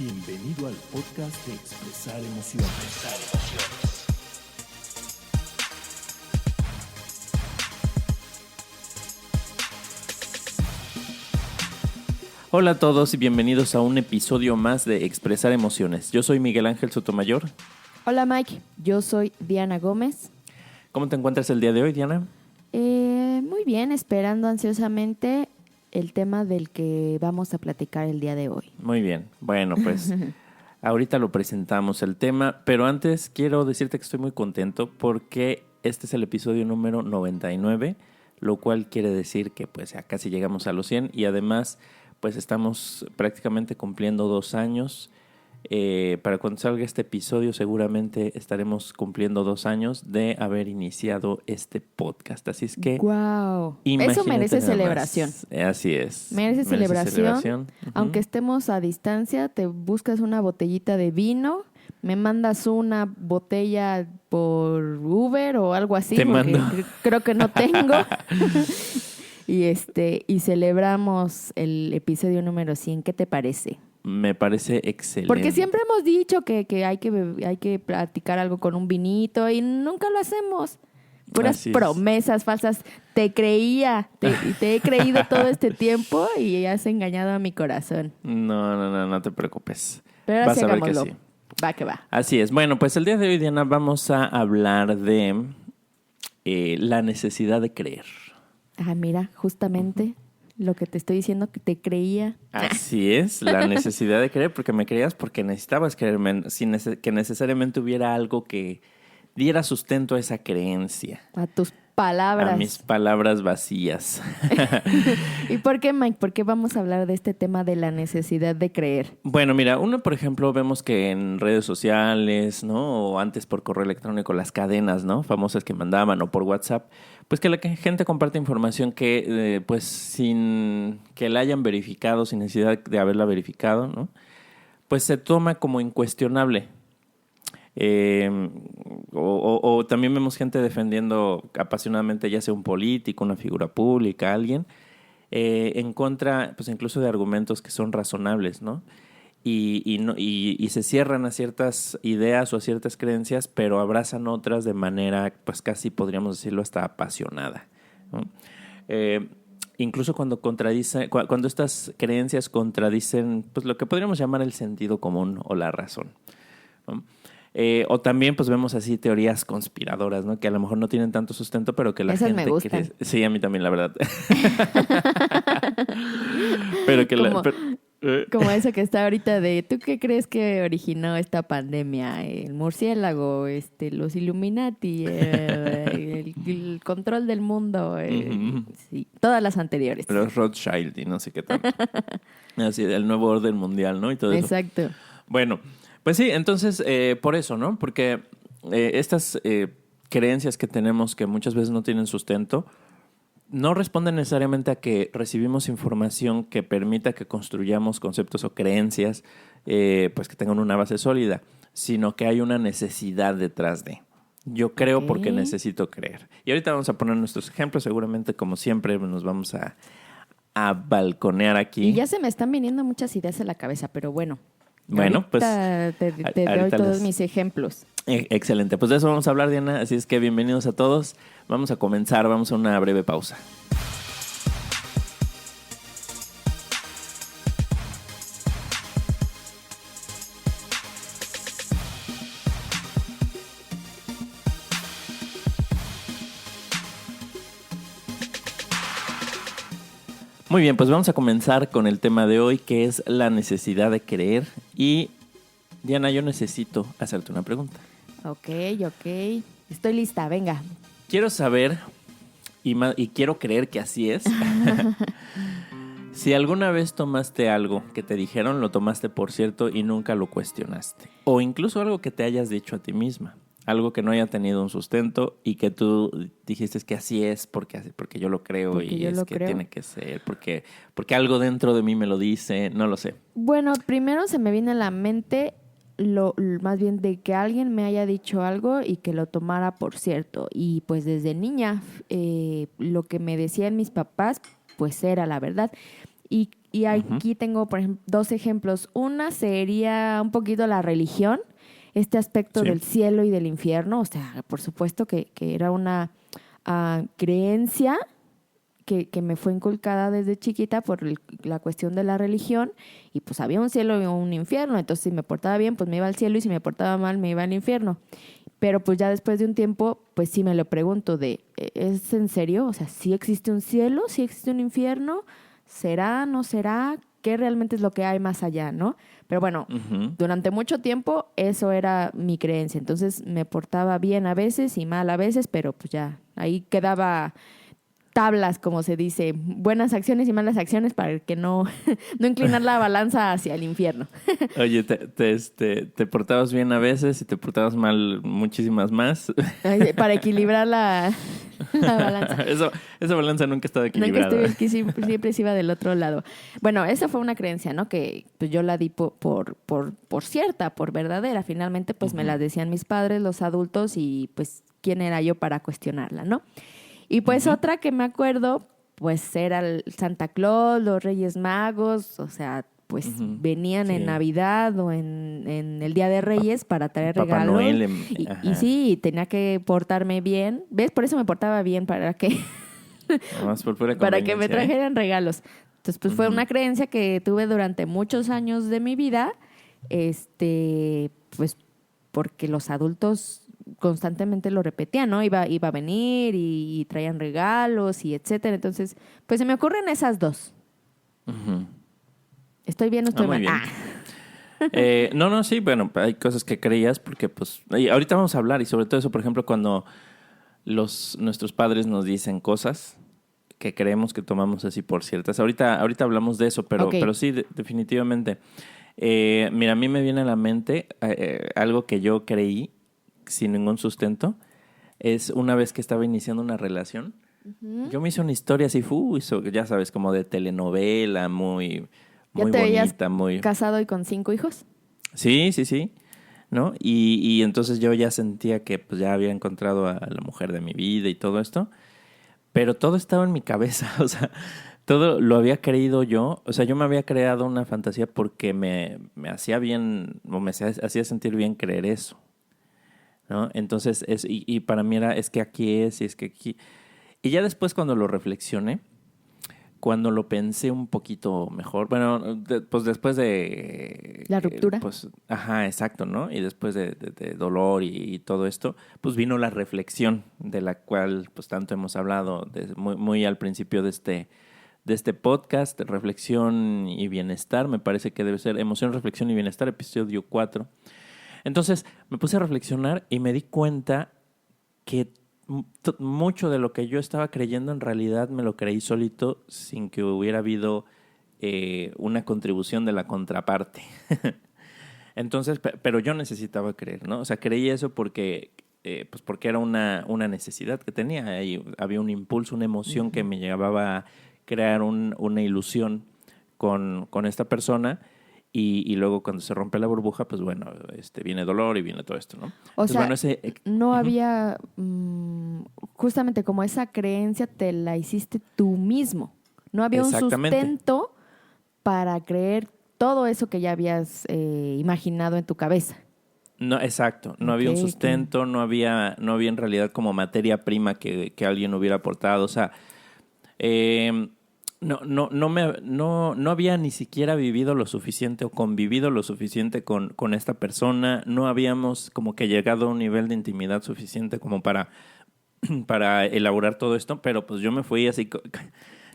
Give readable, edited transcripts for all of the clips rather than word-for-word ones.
Bienvenido al podcast de Expresar Emociones. Hola a todos y bienvenidos a un episodio más de Expresar Emociones. Yo soy Miguel Ángel Sotomayor. Hola Mike, yo soy Diana Gómez. ¿Cómo te encuentras el día de hoy, Diana? Muy bien, esperando ansiosamente el tema del que vamos a platicar el día de hoy. Muy bien. Bueno, pues ahorita lo presentamos el tema, pero antes quiero decirte que estoy muy contento porque este es el episodio número 99, lo cual quiere decir que pues ya casi llegamos a los 100 y además pues estamos prácticamente cumpliendo 2 años. Para cuando salga este episodio seguramente estaremos cumpliendo 2 años de haber iniciado este podcast. Así es que ¡Wow! imagínate Eso merece nada más. celebración. Así es. Merece celebración. Uh-huh. Aunque estemos a distancia, te buscas una botellita de vino, me mandas una botella por Uber o algo así, Te porque mando. creo que no tengo. y celebramos el episodio número 100. ¿Qué te parece? Me parece excelente. Porque siempre hemos dicho que hay que platicar algo con un vinito y nunca lo hacemos. Puras Así es. promesas falsas. Te he creído todo este tiempo y has engañado a mi corazón. No te preocupes. Pero ahora Vas sí a ver que hagámoslo. sí. Va que va. Así es. Bueno, pues el día de hoy, Diana, vamos a hablar de la necesidad de creer. Ah, mira, justamente lo que te estoy diciendo, que te creía. Así es, la necesidad de creer, porque me creías porque necesitabas creerme, sin que necesariamente hubiera algo que diera sustento a esa creencia. A tus palabras. A mis palabras vacías. ¿Y por qué, Mike? ¿Por qué vamos a hablar de este tema de la necesidad de creer? Bueno, mira, uno, por ejemplo, vemos que en redes sociales, ¿no? O antes por correo electrónico, las cadenas, ¿no? Famosas que mandaban, o por WhatsApp, pues que la gente comparte información que, pues, sin que la hayan verificado, sin necesidad de haberla verificado, ¿no? Pues se toma como incuestionable. O también vemos gente defendiendo apasionadamente, ya sea un político, una figura pública, alguien, en contra, pues incluso de argumentos que son razonables, ¿no? Y se cierran a ciertas ideas o a ciertas creencias, pero abrazan otras de manera, pues casi podríamos decirlo, hasta apasionada, ¿no? Incluso cuando estas creencias contradicen, pues lo que podríamos llamar el sentido común o la razón, ¿no? O también pues vemos así teorías conspiradoras, ¿no? Que a lo mejor no tienen tanto sustento, pero que la Esas gente me gustan. cree. Sí, a mí también, la verdad. Pero que Como eso que está ahorita de, ¿tú qué crees que originó esta pandemia? El murciélago, los Illuminati, el control del mundo, Uh-huh. sí, todas las anteriores. Los Rothschild y no sé qué tanto. Así, el nuevo orden mundial, ¿no? Y todo eso. Exacto. Bueno, pues sí, entonces, por eso, ¿no? Porque estas creencias que tenemos que muchas veces no tienen sustento, no responden necesariamente a que recibimos información que permita que construyamos conceptos o creencias pues que tengan una base sólida, sino que hay una necesidad detrás de. Yo creo porque necesito creer. Y ahorita vamos a poner nuestros ejemplos, seguramente como siempre nos vamos a balconear aquí. Y ya se me están viniendo muchas ideas a la cabeza, pero bueno. Bueno, pues te doy todos mis ejemplos. Excelente, pues de eso vamos a hablar, Diana, así es que bienvenidos a todos. Vamos a comenzar, vamos a una breve pausa. Muy bien, pues vamos a comenzar con el tema de hoy, que es la necesidad de creer. Y Diana, yo necesito hacerte una pregunta. Ok. Estoy lista, venga. Quiero saber, y quiero creer que así es, si alguna vez tomaste algo que te dijeron, lo tomaste por cierto y nunca lo cuestionaste. O incluso algo que te hayas dicho a ti misma. Algo que no haya tenido un sustento y que tú dijiste que así es porque yo lo creo porque y es que tiene que ser, porque algo dentro de mí me lo dice, no lo sé. Bueno, primero se me viene a la mente más bien de que alguien me haya dicho algo y que lo tomara por cierto. Y pues desde niña lo que me decían mis papás pues era la verdad. Y Y aquí tengo, por ejemplo, 2 ejemplos. Una sería un poquito la religión, este aspecto Sí. del cielo y del infierno. O sea, por supuesto que era una creencia que me fue inculcada desde chiquita por la cuestión de la religión. Y pues había un cielo y un infierno. Entonces, si me portaba bien, pues me iba al cielo, y si me portaba mal, me iba al infierno. Pero pues ya después de un tiempo, pues sí me lo pregunto ¿es en serio? O sea, ¿sí existe un cielo? ¿Sí existe un infierno? ¿Será? ¿No será? ¿Qué realmente es lo que hay más allá, no? Pero bueno, Ujú. durante mucho tiempo eso era mi creencia. Entonces me portaba bien a veces y mal a veces, pero pues ya ahí quedaba tablas, como se dice, buenas acciones y malas acciones para que no, no inclinar la balanza hacia el infierno. Oye, te portabas bien a veces y te portabas mal muchísimas más. Para equilibrar la balanza. Esa balanza nunca estaba Nunca equilibrada. estuve, que siempre se iba del otro lado. Bueno, esa fue una creencia, ¿no? Que pues, yo la di por cierta, por verdadera. Finalmente, pues me la decían mis padres, los adultos, y pues, ¿quién era yo para cuestionarla, no? Y pues otra que me acuerdo, pues era el Santa Claus, los Reyes Magos, o sea, pues venían Sí. en Navidad o en el Día de Reyes para traer Papá regalos. Noel, Y ajá. sí, tenía que portarme bien. ¿Ves? Por eso me portaba bien, para que Nada más por pura para que me conveniencia, ¿eh? trajeran regalos. Entonces, pues fue una creencia que tuve durante muchos años de mi vida, pues porque los adultos constantemente lo repetían, ¿no? Iba a venir y traían regalos y etcétera. Entonces, pues se me ocurren esas 2. Ujú. ¿Estoy bien o estoy Muy mal? bien. No, sí, bueno, hay cosas que creías porque pues y ahorita vamos a hablar y sobre todo eso, por ejemplo, cuando nuestros padres nos dicen cosas que creemos que tomamos así por ciertas. Ahorita hablamos de eso, Ok. pero sí, definitivamente. Mira, a mí me viene a la mente algo que yo creí sin ningún sustento. Es una vez que estaba iniciando una relación. Yo me hice una historia así, ya sabes, como de telenovela, muy, ¿Ya muy te veías bonita, muy... casado y con 5 hijos? Sí, ¿no? Y entonces yo ya sentía que pues ya había encontrado a la mujer de mi vida y todo esto, pero todo estaba en mi cabeza, o sea, todo lo había creído yo, o sea, yo me había creado una fantasía porque me hacía bien, o me hacía sentir bien creer eso, ¿no? Entonces, y para mí era, es que aquí es, y es que aquí... Y ya después cuando lo reflexioné, cuando lo pensé un poquito mejor, bueno, pues después de... La ruptura. Pues, ajá, exacto, ¿no? Y después de dolor y todo esto, pues vino la reflexión de la cual pues tanto hemos hablado muy al principio de este podcast, reflexión y bienestar, me parece que debe ser emoción, reflexión y bienestar, episodio 4. Entonces me puse a reflexionar y me di cuenta que mucho de lo que yo estaba creyendo en realidad me lo creí solito sin que hubiera habido una contribución de la contraparte. Entonces, pero yo necesitaba creer, ¿no? O sea, creí eso porque, pues porque era una necesidad que tenía. Ahí había un impulso, una emoción que me llevaba a crear una ilusión con esta persona. Y luego cuando se rompe la burbuja, pues bueno, viene dolor y viene todo esto, ¿no? O Entonces, sea, bueno, no había, justamente como esa creencia te la hiciste tú mismo. No había un exactamente. sustento para creer todo eso que ya habías imaginado en tu cabeza. No, exacto. No Ok, había un ok. sustento, no había en realidad como materia prima que alguien hubiera aportado. O sea, no había ni siquiera vivido lo suficiente o convivido lo suficiente con esta persona. No habíamos como que llegado a un nivel de intimidad suficiente como para elaborar todo esto, pero pues yo me fui así,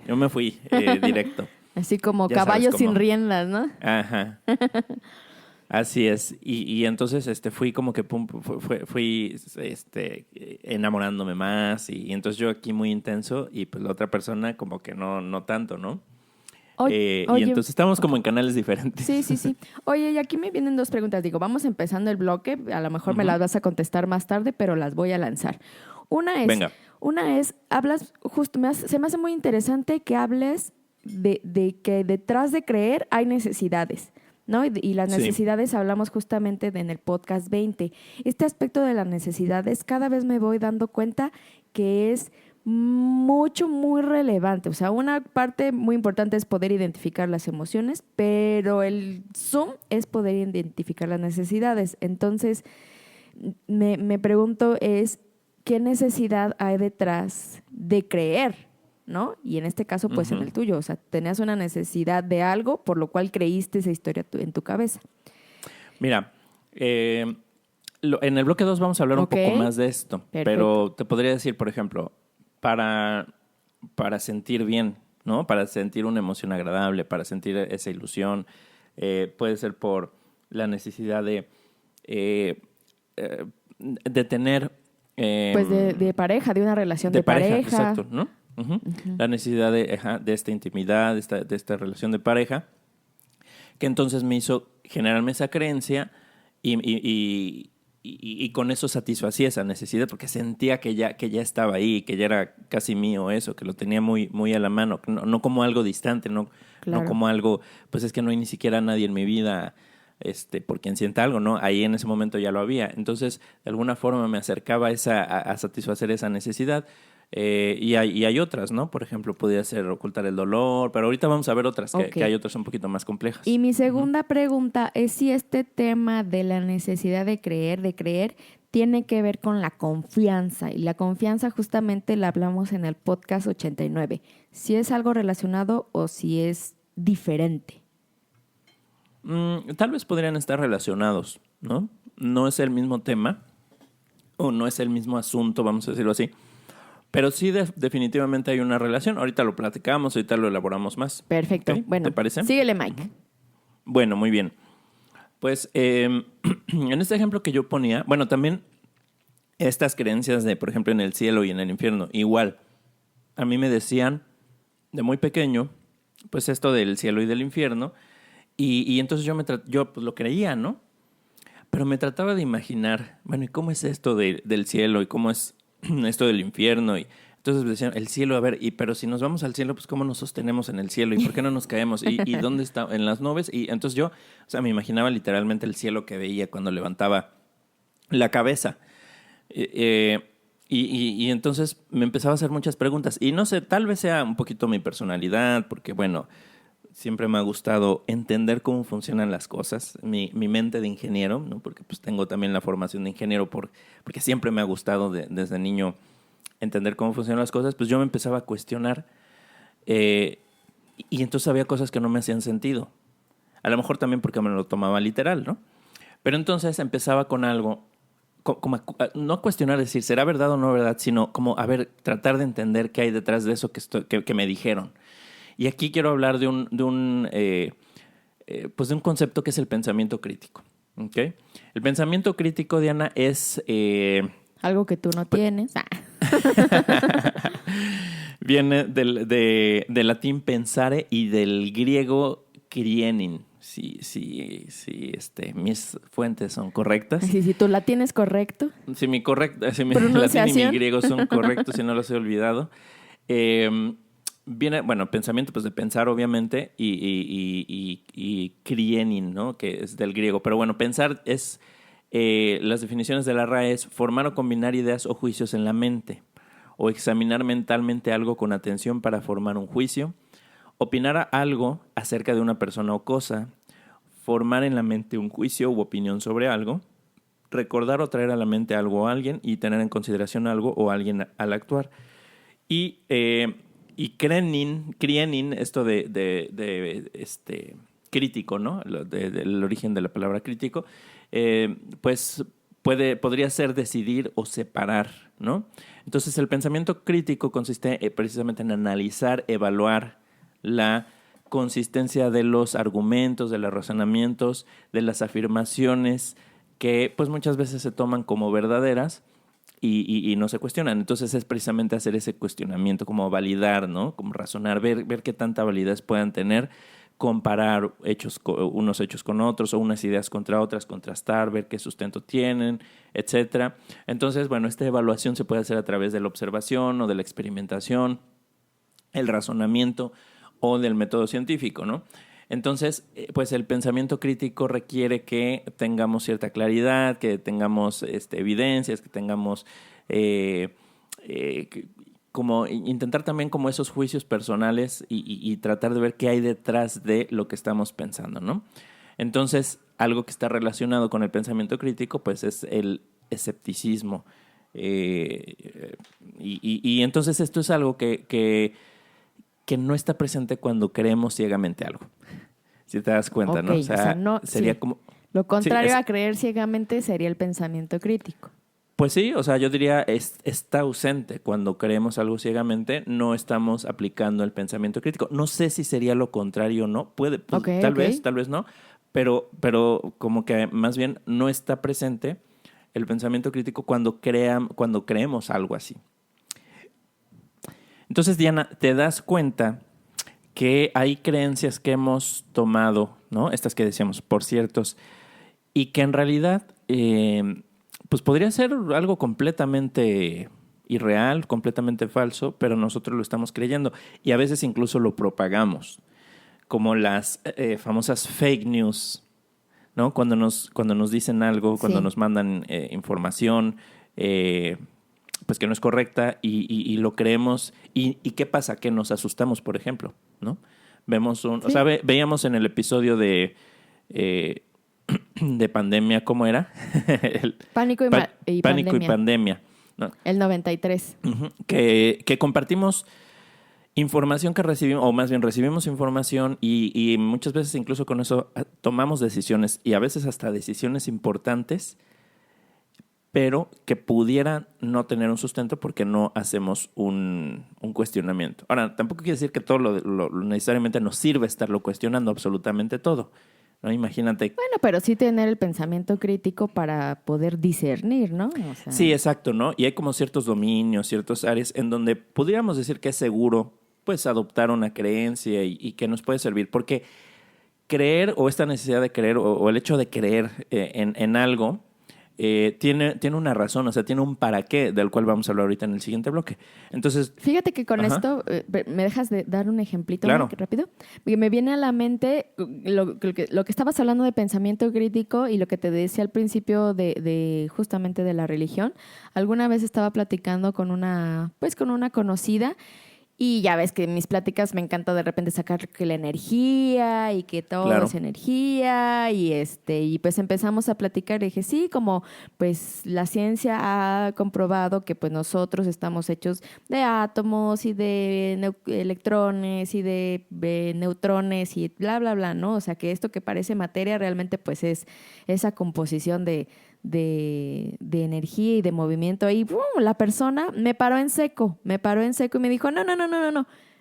yo me fui directo. Así como Ya sabes caballo cómo. sin riendas, ¿no? Ajá. Así es. Y entonces fui como que fui enamorándome más y entonces yo aquí muy intenso y pues la otra persona como que no tanto, ¿no? Y Oye, entonces estamos como en canales diferentes. sí. Oye, y aquí me vienen 2 preguntas. Digo, vamos empezando el bloque. A lo mejor me las vas a contestar más tarde, pero las voy a lanzar. Venga. Una es, hablas, justo, se me hace muy interesante que hables de que detrás de creer hay necesidades, ¿no? Y las Sí. necesidades hablamos justamente en el podcast 20. Este aspecto de las necesidades cada vez me voy dando cuenta que es muy relevante. O sea, una parte muy importante es poder identificar las emociones, pero el zoom es poder identificar las necesidades. Entonces, me pregunto es, ¿qué necesidad hay detrás de creer? ¿No? Y en este caso, pues en el tuyo, o sea, tenías una necesidad de algo, por lo cual creíste esa historia en tu cabeza. Mira, en el bloque 2 vamos a hablar un poco más de esto, pero te podría decir, por ejemplo, para sentir bien, ¿no? Para sentir una emoción agradable, para sentir esa ilusión, puede ser por la necesidad de tener... pues de pareja, de una relación de pareja. Exacto, ¿no? La necesidad de esta intimidad, de esta relación de pareja, que entonces me hizo generarme esa creencia y con eso satisfacía esa necesidad porque sentía que ya estaba ahí, que ya era casi mío eso, que lo tenía muy, muy a la mano, no como algo distante, no como algo, pues es que no hay ni siquiera nadie en mi vida por quien sienta algo, ¿no? Ahí en ese momento ya lo había. Entonces, de alguna forma me acercaba a satisfacer esa necesidad. Y hay otras, ¿no? Por ejemplo, podría ser ocultar el dolor, pero ahorita vamos a ver otras, que hay otras un poquito más complejas. Y mi segunda pregunta es si este tema de la necesidad de creer, tiene que ver con la confianza. Y la confianza justamente la hablamos en el podcast 89. Si es algo relacionado o si es diferente. Tal vez podrían estar relacionados, ¿no? No es el mismo tema o no es el mismo asunto, vamos a decirlo así. Pero sí, definitivamente hay una relación. Ahorita lo platicamos, ahorita lo elaboramos más. Perfecto. ¿Okay? Bueno, ¿te parece? Síguele, Mike. Bueno, muy bien. Pues en este ejemplo que yo ponía, bueno, también estas creencias de, por ejemplo, en el cielo y en el infierno, igual. A mí me decían de muy pequeño, pues esto del cielo y del infierno, y entonces yo pues lo creía, ¿no? Pero me trataba de imaginar, bueno, ¿y cómo es esto del cielo y cómo es esto del infierno? Y entonces me decían, el cielo, a ver, pero si nos vamos al cielo, pues ¿cómo nos sostenemos en el cielo? ¿Y por qué no nos caemos? ¿Y dónde está? ¿En las nubes? Y entonces yo, o sea, me imaginaba literalmente el cielo que veía cuando levantaba la cabeza. Y entonces me empezaba a hacer muchas preguntas. Y no sé, tal vez sea un poquito mi personalidad, porque bueno, siempre me ha gustado entender cómo funcionan las cosas. Mi mente de ingeniero, ¿no? Porque pues tengo también la formación de ingeniero porque siempre me ha gustado desde niño entender cómo funcionan las cosas. Pues yo me empezaba a cuestionar y entonces había cosas que no me hacían sentido. A lo mejor también porque me lo tomaba literal, ¿no? Pero entonces empezaba con algo, como no cuestionar, decir, ¿será verdad o no verdad? Sino como, a ver, tratar de entender qué hay detrás de eso que me dijeron. Y aquí quiero hablar de un concepto que es el pensamiento crítico. ¿Okay? El pensamiento crítico, Diana, es... algo que tú no tienes. Viene del latín pensare y del griego krienin. Si mis fuentes son correctas. Si tú la tienes correcto. Si mi latín y mi griego son correctos, si no los he olvidado. Viene, bueno, pensamiento, pues de pensar, obviamente, y krienin, ¿no? Que es del griego. Pero bueno, pensar es, las definiciones de la RAE es formar o combinar ideas o juicios en la mente, o examinar mentalmente algo con atención para formar un juicio, opinar algo acerca de una persona o cosa, formar en la mente un juicio u opinión sobre algo, recordar o traer a la mente algo o alguien y tener en consideración algo o alguien al actuar. Y krienin, esto de crítico, ¿no? Del origen de la palabra crítico, pues podría ser decidir o separar, ¿no? Entonces el pensamiento crítico consiste precisamente en analizar, evaluar la consistencia de los argumentos, de los razonamientos, de las afirmaciones que pues muchas veces se toman como verdaderas y no se cuestionan. Entonces es precisamente hacer ese cuestionamiento, como validar, ¿no? Como razonar, ver qué tanta validez puedan tener, comparar unos hechos con otros o unas ideas contra otras, contrastar, ver qué sustento tienen, etcétera. Entonces, bueno, esta evaluación se puede hacer a través de la observación o de la experimentación, el razonamiento o del método científico, ¿no? Entonces, pues el pensamiento crítico requiere que tengamos cierta claridad, que tengamos evidencias, que tengamos como intentar también como esos juicios personales y tratar de ver qué hay detrás de lo que estamos pensando, ¿no? Entonces, algo que está relacionado con el pensamiento crítico, pues es el escepticismo. Y entonces esto es algo que no está presente cuando creemos ciegamente algo. Si te das cuenta, Ok, ¿no? O sea, no, sería sí. como... Lo contrario Sí, a creer ciegamente sería el pensamiento crítico. pues sí, o sea, yo diría está ausente. Cuando creemos algo ciegamente, no estamos aplicando el pensamiento crítico. No sé si sería lo contrario o no. Puede, pues, Ok, tal ok. vez, tal vez no. Pero como que más bien no está presente el pensamiento crítico cuando creemos algo así. Entonces, Diana, te das cuenta que hay creencias que hemos tomado, ¿no? Estas que decíamos, por ciertos, y que en realidad, pues podría ser algo completamente irreal, completamente falso, pero nosotros lo estamos creyendo y a veces incluso lo propagamos, como las famosas fake news, ¿no? Cuando nos dicen algo, cuando Sí. nos mandan información, pues que no es correcta y lo creemos. ¿Y qué pasa? Que nos asustamos, por ejemplo, ¿no? Vemos o Sí. sea, veíamos en el episodio de pandemia, ¿cómo era? Pánico y Pánico y pandemia. pandemia, ¿no? El 93. Ujú. Que compartimos información que recibimos, o más bien recibimos información y muchas veces incluso con eso tomamos decisiones y a veces hasta decisiones importantes, pero que pudieran no tener un sustento porque no hacemos un cuestionamiento. Ahora, tampoco quiere decir que todo lo necesariamente nos sirve estarlo cuestionando absolutamente todo, ¿no? Imagínate. Bueno, pero sí tener el pensamiento crítico para poder discernir, ¿no? O sea, Sí, exacto, ¿no? Y hay como ciertos dominios, ciertas áreas en donde pudiéramos decir que es seguro, pues, adoptar una creencia y que nos puede servir. Porque creer o esta necesidad de creer o el hecho de creer en algo tiene una razón, o sea, tiene un para qué, del cual vamos a hablar ahorita en el siguiente bloque. Entonces, fíjate que con ajá, esto, ¿me dejas de dar un ejemplito claro. rápido? Porque me viene a la mente lo que estabas hablando de pensamiento crítico y lo que te decía al principio de justamente de la religión. Alguna vez estaba platicando con con una conocida. Y ya ves que en mis pláticas me encanta de repente sacar que la energía y que todo Claro. es energía y pues empezamos a platicar y dije, sí, como pues la ciencia ha comprobado que pues nosotros estamos hechos de átomos y de electrones y de neutrones y bla, bla, bla, ¿no? O sea, que esto que parece materia realmente pues es esa composición de energía y de movimiento. Y ¡pum! La persona me paró en seco y me dijo,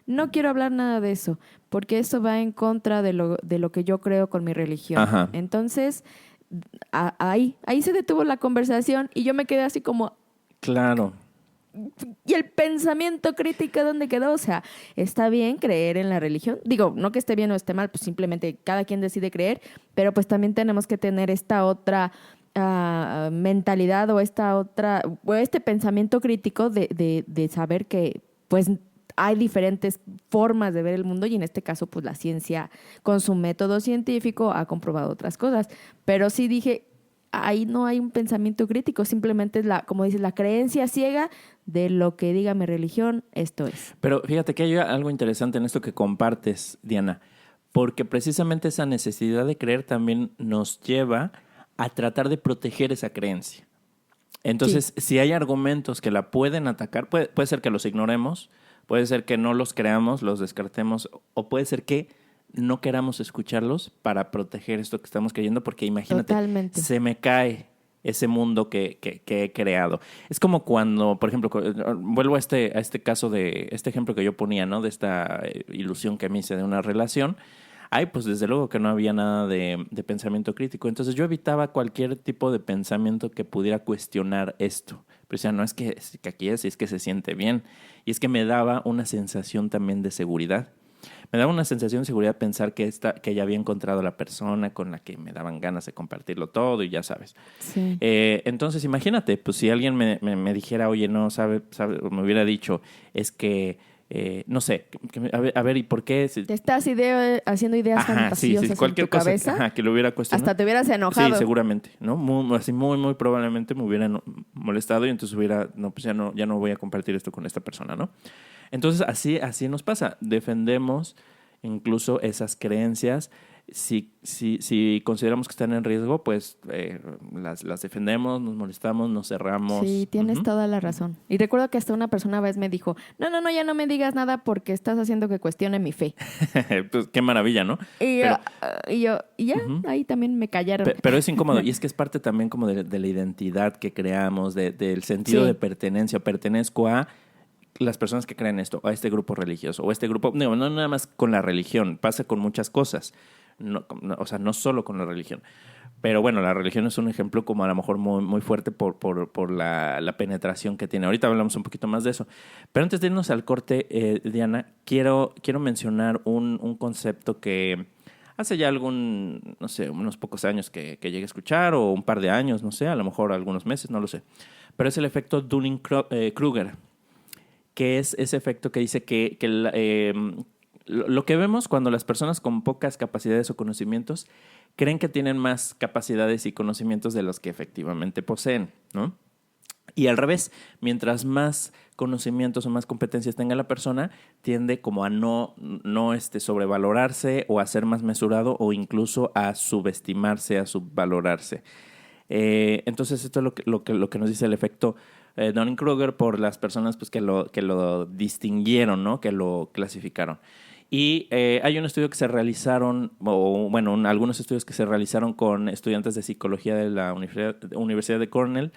no quiero hablar nada de eso, porque eso va en contra de lo que yo creo con mi religión. Ajá. Entonces, ahí se detuvo la conversación y yo me quedé así como, Claro. ¿y el pensamiento crítico dónde quedó? O sea, está bien creer en la religión. Digo, no que esté bien o esté mal, pues simplemente cada quien decide creer, pero pues también tenemos que tener esta otra mentalidad o este pensamiento crítico de saber que pues hay diferentes formas de ver el mundo y en este caso pues la ciencia con su método científico ha comprobado otras cosas. Pero sí dije, ahí no hay un pensamiento crítico, simplemente es como dices, la creencia ciega de lo que diga mi religión, esto es. Pero fíjate que hay algo interesante en esto que compartes, Diana, porque precisamente esa necesidad de creer también nos lleva a tratar de proteger esa creencia. Entonces, si hay argumentos que la pueden atacar, puede ser que los ignoremos, puede ser que no los creamos, los descartemos, o puede ser que no queramos escucharlos para proteger esto que estamos creyendo, porque imagínate, Totalmente. se me cae ese mundo que he creado. Es como cuando, por ejemplo, vuelvo a este caso de este ejemplo que yo ponía, ¿no? De esta ilusión que me hice de una relación. Ay, pues desde luego que no había nada de pensamiento crítico. Entonces yo evitaba cualquier tipo de pensamiento que pudiera cuestionar esto. Pero decía, no es que aquí es que se siente bien. Y es que me daba una sensación también de seguridad. Me daba una sensación de seguridad pensar que ya había encontrado a la persona con la que me daban ganas de compartirlo todo y ya sabes. Sí. Entonces imagínate, pues si alguien me dijera, oye, no, sabe, o me hubiera dicho, es que no sé, a ver, ¿y por qué? Te estás haciendo ideas Ajá, fantasiosas sí, cualquier en tu cosa cabeza. ajá, que lo hubiera cuestionado. Hasta te hubieras enojado. Sí, seguramente, ¿no? Así muy probablemente me hubieran molestado y entonces no, pues ya no voy a compartir esto con esta persona, ¿no? Entonces, así nos pasa. Defendemos incluso esas creencias. Si consideramos que están en riesgo, pues las defendemos, nos molestamos, nos cerramos. Sí, tienes Ujú. toda la razón. Y recuerdo que hasta una persona una vez me dijo, no, ya no me digas nada porque estás haciendo que cuestione mi fe. Pues qué maravilla, ¿no? Y Pero, y ya, Ujú. ahí también me callaron. pero es incómodo y es que es parte también como de la identidad que creamos, del sentido Sí. de pertenencia. Pertenezco a las personas que creen esto, a este grupo religioso, o a este grupo, no nada más con la religión, pasa con muchas cosas, o sea, no solo con la religión. Pero bueno, la religión es un ejemplo como a lo mejor muy fuerte por la penetración que tiene. Ahorita hablamos un poquito más de eso. Pero antes de irnos al corte, Diana, quiero mencionar un concepto que hace ya no sé, unos pocos años que llegué a escuchar, o un par de años, no sé, a lo mejor algunos meses, no lo sé. Pero es el efecto Dunning-Kruger, que es ese efecto que dice que lo que vemos cuando las personas con pocas capacidades o conocimientos creen que tienen más capacidades y conocimientos de los que efectivamente poseen, ¿no? Y al revés, mientras más conocimientos o más competencias tenga la persona, tiende como a no sobrevalorarse o a ser más mesurado o incluso a subestimarse, a subvalorarse. Entonces esto es lo que nos dice el efecto Dunning-Kruger por las personas pues, que lo distinguieron, ¿no? Que lo clasificaron. Y hay un estudio que se realizaron, algunos estudios que se realizaron con estudiantes de psicología de la Universidad de Cornell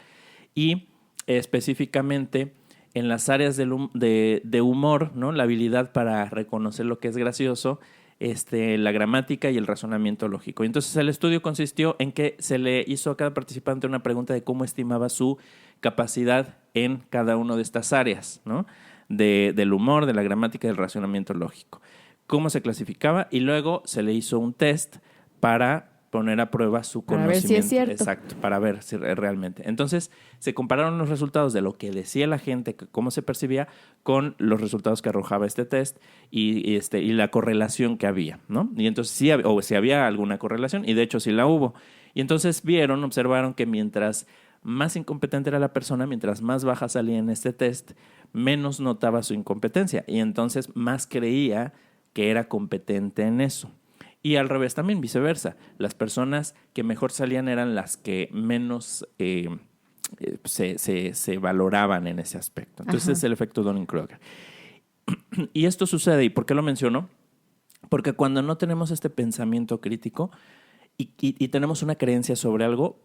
y específicamente en las áreas de humor, ¿no? La habilidad para reconocer lo que es gracioso, la gramática y el razonamiento lógico. Y entonces el estudio consistió en que se le hizo a cada participante una pregunta de cómo estimaba su capacidad en cada una de estas áreas, ¿no? Del humor, de la gramática y del razonamiento lógico. Cómo se clasificaba y luego se le hizo un test para poner a prueba su conocimiento. Para ver si es cierto. Exacto, para ver si realmente. Entonces, se compararon los resultados de lo que decía la gente, cómo se percibía, con los resultados que arrojaba este test y la correlación que había, ¿no? Y entonces si había alguna correlación, y de hecho sí la hubo. Y entonces observaron que mientras más incompetente era la persona, mientras más baja salía en este test, menos notaba su incompetencia y entonces más creía que era competente en eso. Y al revés también, viceversa. Las personas que mejor salían eran las que menos se valoraban en ese aspecto. Entonces es el efecto Dunning-Kruger. Y esto sucede, ¿y por qué lo menciono? Porque cuando no tenemos este pensamiento crítico y tenemos una creencia sobre algo,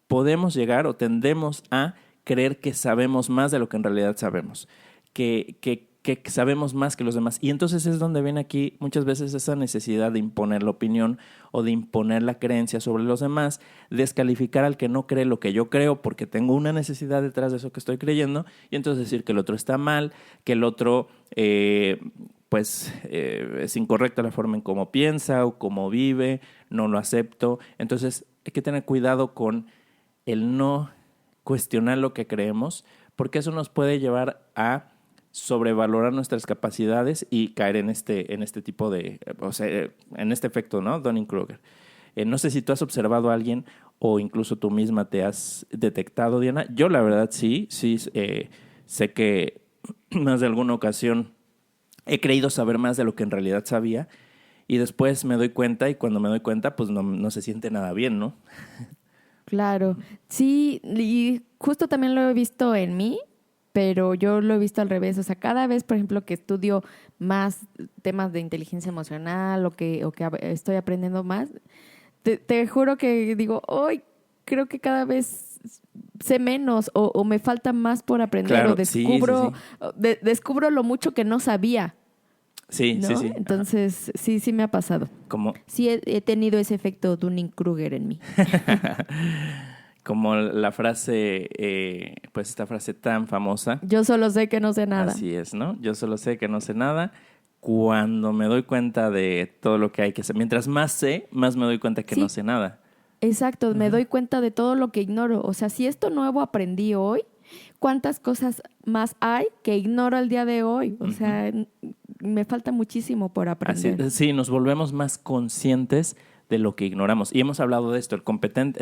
podemos llegar o tendemos a creer que sabemos más de lo que en realidad sabemos, que sabemos más que los demás. Y entonces es donde viene aquí muchas veces esa necesidad de imponer la opinión o de imponer la creencia sobre los demás, descalificar al que no cree lo que yo creo porque tengo una necesidad detrás de eso que estoy creyendo y entonces decir que el otro está mal, que el otro es incorrecta la forma en cómo piensa o cómo vive, no lo acepto. Entonces hay que tener cuidado con el no cuestionar lo que creemos, porque eso nos puede llevar a sobrevalorar nuestras capacidades y caer en este tipo de, en este efecto, ¿no? Dunning-Kruger. No sé si tú has observado a alguien o incluso tú misma te has detectado, Diana. Yo la verdad sí, sé que más de alguna ocasión he creído saber más de lo que en realidad sabía y después me doy cuenta y cuando me doy cuenta pues no se siente nada bien, ¿no? Claro, sí, y justo también lo he visto en mí, pero yo lo he visto al revés. O sea, cada vez, por ejemplo, que estudio más temas de inteligencia emocional o que estoy aprendiendo más, te juro que digo, hoy creo que cada vez sé menos o me falta más por aprender Claro, o descubro, sí. Descubro lo mucho que no sabía. Sí, ¿no? sí. Entonces, sí me ha pasado. Como, Sí he tenido ese efecto Dunning-Kruger en mí. como la frase, pues esta frase tan famosa. Yo solo sé que no sé nada. Así es, ¿no? Yo solo sé que no sé nada. Cuando me doy cuenta de todo lo que hay que hacer, mientras más sé, más me doy cuenta que Sí. no sé nada. Exacto, me doy cuenta de todo lo que ignoro. O sea, si esto nuevo aprendí hoy, ¿Cuántas cosas más hay que ignoro al día de hoy? O Ujú. sea, me falta muchísimo por aprender. Sí, nos volvemos más conscientes de lo que ignoramos. Y hemos hablado de esto, el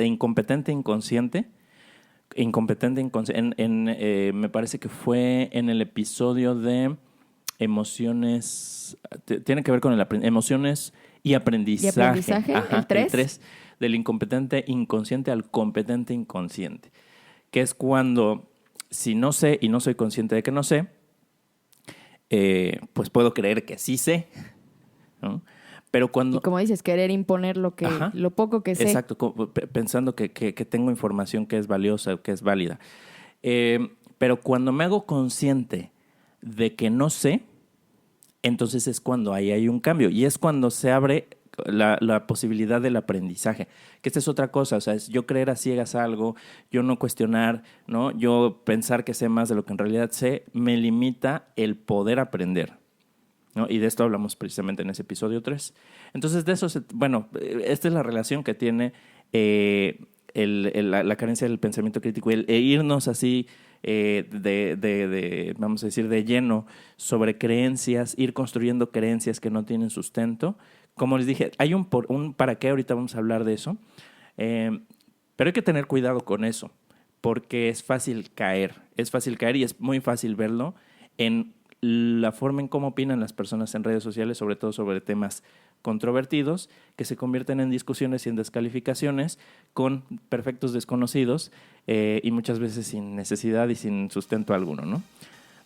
incompetente inconsciente. Me parece que fue en el episodio de emociones, tiene que ver con emociones y aprendizaje. ¿Y aprendizaje? Ajá, ¿El 3? 3, del incompetente inconsciente al competente inconsciente, que es cuando si no sé y no soy consciente de que no sé, pues puedo creer que sí sé, ¿no? Pero cuando... Y como dices, querer imponer Ajá, lo poco que sé. exacto, pensando que tengo información que es valiosa, que es válida. Pero cuando me hago consciente de que no sé, entonces es cuando ahí hay un cambio. Y es cuando se abre la posibilidad del aprendizaje. Que esta es otra cosa, o sea, es yo creer a ciegas algo, yo no cuestionar, ¿no? Yo pensar que sé más de lo que en realidad sé, me limita el poder aprender, ¿no? Y de esto hablamos precisamente en ese episodio 3. Entonces, de eso, esta es la relación que tiene la carencia del pensamiento crítico, e irnos así vamos a decir, de lleno sobre creencias, ir construyendo creencias que no tienen sustento. Como les dije, hay un para qué, ahorita vamos a hablar de eso, pero hay que tener cuidado con eso, porque es fácil caer y es muy fácil verlo en la forma en cómo opinan las personas en redes sociales, sobre todo sobre temas controvertidos, que se convierten en discusiones y en descalificaciones con perfectos desconocidos y muchas veces sin necesidad y sin sustento alguno, ¿no?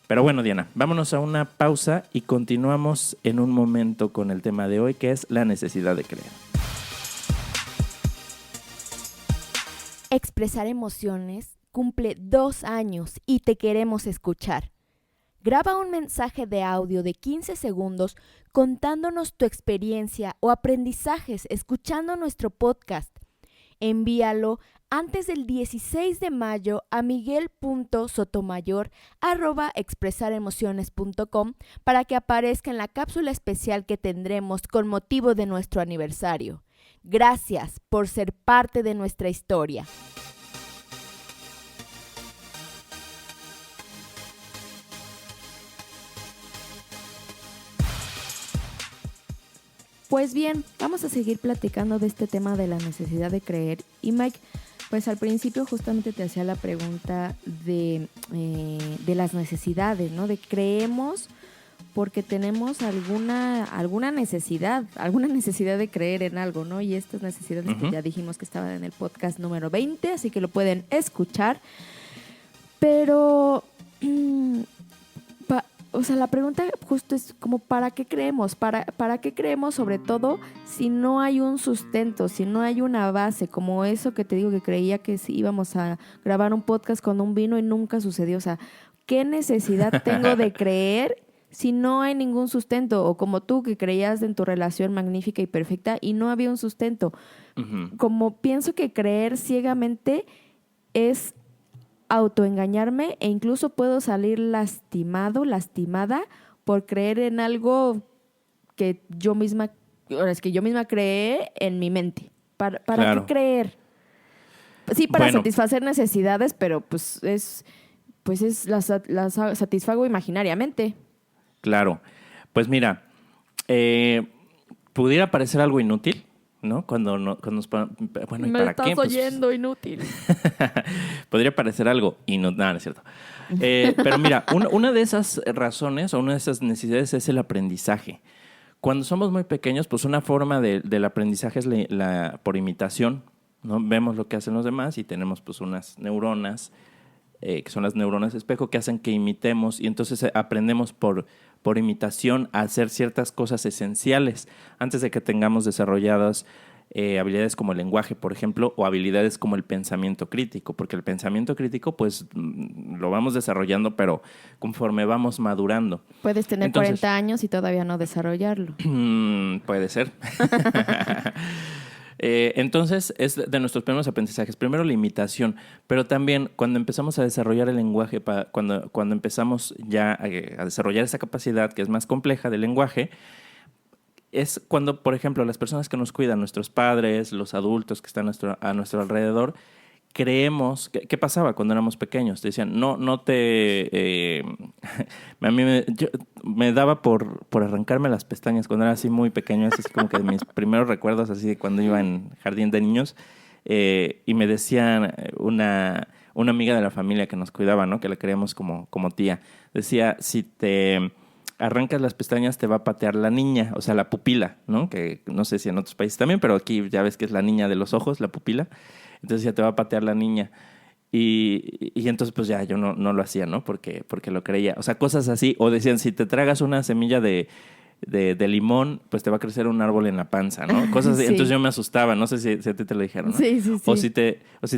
Pero bueno, Diana, vámonos a una pausa y continuamos en un momento con el tema de hoy, que es la necesidad de creer. Expresar emociones cumple 2 años y te queremos escuchar. Graba un mensaje de audio de 15 segundos contándonos tu experiencia o aprendizajes escuchando nuestro podcast. Envíalo antes del 16 de mayo a miguel.sotomayor@expresaremociones.com para que aparezca en la cápsula especial que tendremos con motivo de nuestro aniversario. Gracias por ser parte de nuestra historia. Pues bien, vamos a seguir platicando de este tema de la necesidad de creer. Y Mike, pues al principio justamente te hacía la pregunta de las necesidades, ¿no? De creemos porque tenemos alguna necesidad de creer en algo, ¿no? Y estas necesidades pues ya dijimos que estaban en el podcast número 20, así que lo pueden escuchar. Pero... o sea, la pregunta justo es como ¿para qué creemos? ¿Para qué creemos sobre todo si no hay un sustento, si no hay una base? Como eso que te digo que creía que si íbamos a grabar un podcast con un vino y nunca sucedió. O sea, ¿qué necesidad tengo de creer si no hay ningún sustento? O como tú que creías en tu relación magnífica y perfecta y no había un sustento. Uh-huh. Como pienso que creer ciegamente es autoengañarme e incluso puedo salir lastimada por creer en algo que yo misma creé en mi mente. ¿Para Claro. qué creer? Sí, para satisfacer necesidades, pero pues las satisfago imaginariamente. Claro. Pues mira, pudiera parecer algo inútil, ¿no? Cuando nos bueno, ¿y Me para estás qué? oyendo, inútil. Podría parecer algo inútil. No es cierto. Pero mira, una de esas razones o una de esas necesidades es el aprendizaje. Cuando somos muy pequeños, pues una forma del aprendizaje es por imitación, ¿no? Vemos lo que hacen los demás y tenemos pues unas neuronas, que son las neuronas espejo, que hacen que imitemos y entonces aprendemos por imitación a hacer ciertas cosas esenciales antes de que tengamos desarrolladas habilidades como el lenguaje, por ejemplo, o habilidades como el pensamiento crítico, porque el pensamiento crítico pues lo vamos desarrollando, pero conforme vamos madurando. Puedes tener 40 años y todavía no desarrollarlo. Puede ser. Entonces, es de nuestros primeros aprendizajes. Primero, la imitación, pero también cuando empezamos a desarrollar el lenguaje, cuando empezamos ya a desarrollar esa capacidad que es más compleja del lenguaje, es cuando, por ejemplo, las personas que nos cuidan, nuestros padres, los adultos que están a nuestro alrededor, creemos... ¿Qué pasaba cuando éramos pequeños? Te decían, no te... a mí me daba por arrancarme las pestañas cuando era así muy pequeño. Así como que mis primeros recuerdos así de cuando iba en jardín de niños. Y me decían una amiga de la familia que nos cuidaba, ¿no? Que la queríamos como tía. Decía, si te arrancas las pestañas te va a patear la niña, o sea, la pupila, ¿no? Que no sé si en otros países también, pero aquí ya ves que es la niña de los ojos, la pupila. Entonces ya te va a patear la niña. Y entonces pues ya yo no lo hacía, ¿no? Porque lo creía. O sea, cosas así. O decían, si te tragas una semilla de limón, pues te va a crecer un árbol en la panza, ¿no? Cosas así. Sí. Entonces yo me asustaba. No sé si a ti te lo dijeron, ¿no? Sí. O si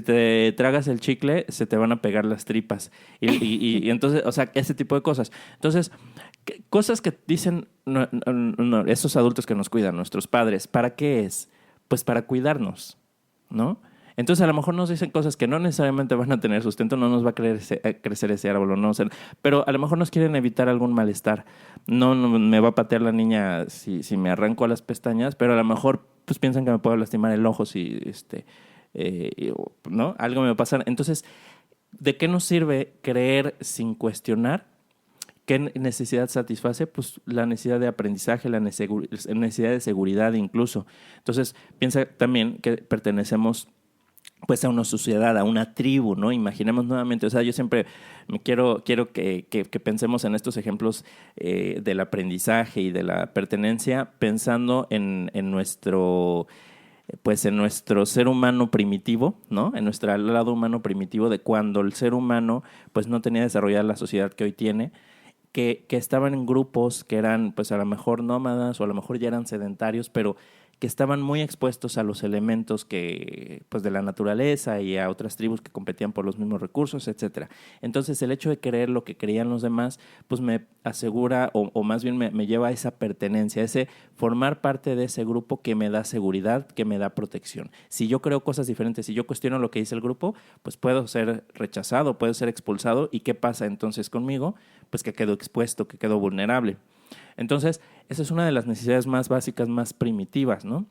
te tragas el chicle, se te van a pegar las tripas. Y entonces, o sea, ese tipo de cosas. Entonces, cosas que dicen esos adultos que nos cuidan, nuestros padres, ¿para qué es? Pues para cuidarnos, ¿no? Entonces a lo mejor nos dicen cosas que no necesariamente van a tener sustento, no nos va a crecer ese árbol, no sé, pero a lo mejor nos quieren evitar algún malestar. No me va a patear la niña si me arranco las pestañas, pero a lo mejor pues piensan que me puedo lastimar el ojo si ¿no? Algo me va a pasar. Entonces, ¿de qué nos sirve creer sin cuestionar? ¿Qué necesidad satisface? Pues la necesidad de aprendizaje, la necesidad de seguridad incluso. Entonces, piensa también que pertenecemos pues a una sociedad, a una tribu, ¿no? Imaginemos nuevamente, o sea, yo siempre quiero que pensemos en estos ejemplos del aprendizaje y de la pertenencia, pensando en nuestro ser humano primitivo, ¿no? En nuestro lado humano primitivo de cuando el ser humano pues no tenía desarrollada la sociedad que hoy tiene, que estaban en grupos que eran pues a lo mejor nómadas o a lo mejor ya eran sedentarios, pero que estaban muy expuestos a los elementos pues de la naturaleza y a otras tribus que competían por los mismos recursos, etcétera. Entonces, el hecho de creer lo que creían los demás, pues me asegura, o más bien me lleva a esa pertenencia, a ese formar parte de ese grupo que me da seguridad, que me da protección. Si yo creo cosas diferentes, si yo cuestiono lo que dice el grupo, pues puedo ser rechazado, puedo ser expulsado. ¿Y qué pasa entonces conmigo? Pues que quedo expuesto, que quedo vulnerable. Entonces, esa es una de las necesidades más básicas, más primitivas, ¿no?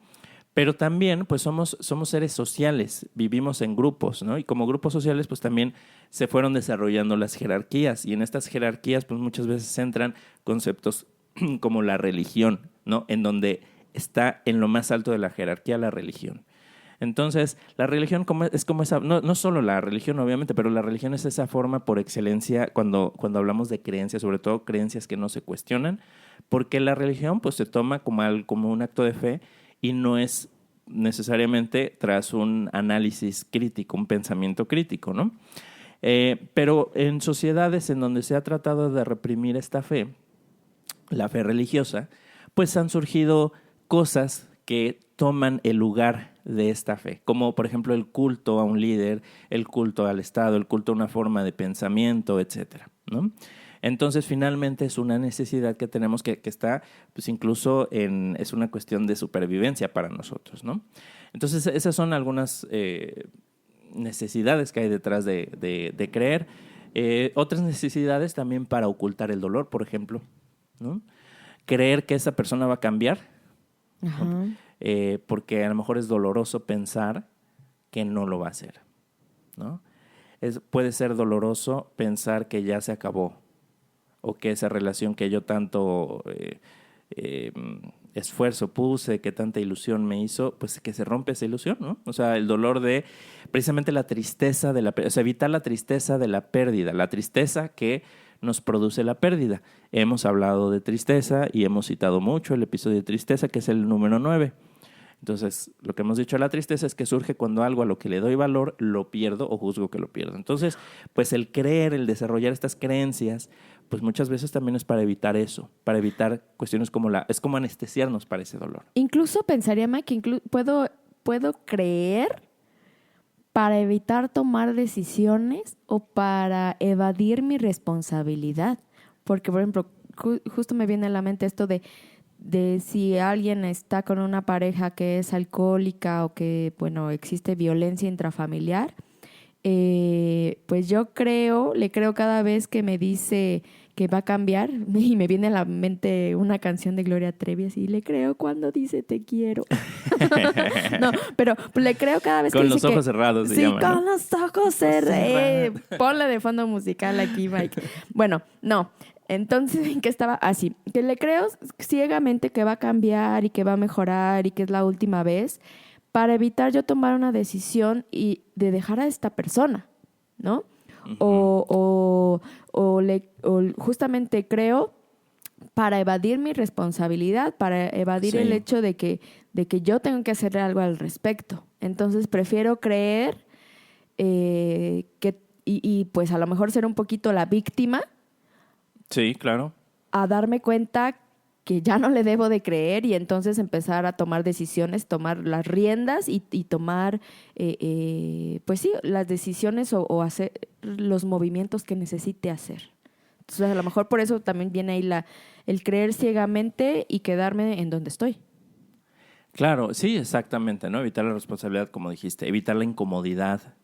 Pero también, pues somos seres sociales, vivimos en grupos, ¿no? Y como grupos sociales, pues también se fueron desarrollando las jerarquías. Y en estas jerarquías, pues muchas veces entran conceptos como la religión, ¿no? En donde está en lo más alto de la jerarquía la religión. Entonces, la religión es como esa, no solo la religión obviamente, pero la religión es esa forma por excelencia cuando hablamos de creencias, sobre todo creencias que no se cuestionan, porque la religión pues se toma como un acto de fe y no es necesariamente tras un análisis crítico, un pensamiento crítico, ¿no? Pero en sociedades en donde se ha tratado de reprimir esta fe, la fe religiosa, pues han surgido cosas que toman el lugar de esta fe, como por ejemplo el culto a un líder, el culto al Estado, el culto a una forma de pensamiento, etcétera, ¿no? Entonces, finalmente es una necesidad que tenemos que está, pues incluso es una cuestión de supervivencia para nosotros, ¿no? Entonces, esas son algunas necesidades que hay detrás de creer. Otras necesidades también para ocultar el dolor, por ejemplo, ¿no? Creer que esa persona va a cambiar, ¿no? Porque a lo mejor es doloroso pensar que no lo va a hacer, ¿no? Puede ser doloroso pensar que ya se acabó o que esa relación que yo tanto esfuerzo puse, que tanta ilusión me hizo, pues que se rompe esa ilusión, ¿no? O sea, el dolor de precisamente la tristeza o sea, evitar la tristeza de la pérdida, la tristeza que nos produce la pérdida. Hemos hablado de tristeza y hemos citado mucho el episodio de tristeza, que es el número 9. Entonces, lo que hemos dicho de la tristeza es que surge cuando algo a lo que le doy valor lo pierdo o juzgo que lo pierdo. Entonces, pues el creer, el desarrollar estas creencias, pues muchas veces también es para evitar eso, para evitar cuestiones como es como anestesiarnos para ese dolor. Incluso pensaría, Mike, que puedo creer para evitar tomar decisiones o para evadir mi responsabilidad. Porque, por ejemplo, justo me viene a la mente esto de si alguien está con una pareja que es alcohólica o que, bueno, existe violencia intrafamiliar, pues yo le creo cada vez que me dice que va a cambiar y me viene a la mente una canción de Gloria Trevi así, le creo cuando dice te quiero. No, pero le creo cada vez que Con dice los ojos cerrados se sí, llama, ¿no? con los ojos cerrados. Ponle de fondo musical aquí, Mike. Bueno, no. Entonces, ¿en qué estaba? Así, que le creo ciegamente que va a cambiar y que va a mejorar y que es la última vez para evitar yo tomar una decisión y de dejar a esta persona, ¿no? O justamente creo para evadir mi responsabilidad, para evadir el hecho de que yo tengo que hacer algo al respecto. Entonces prefiero creer y pues a lo mejor ser un poquito la víctima. Sí, claro. A darme cuenta que ya no le debo de creer y entonces empezar a tomar decisiones, tomar las riendas y tomar, pues sí, las decisiones o hacer los movimientos que necesite hacer. Entonces, a lo mejor por eso también viene ahí el creer ciegamente y quedarme en donde estoy. Claro, sí, exactamente, ¿no? Evitar la responsabilidad, como dijiste, evitar la incomodidad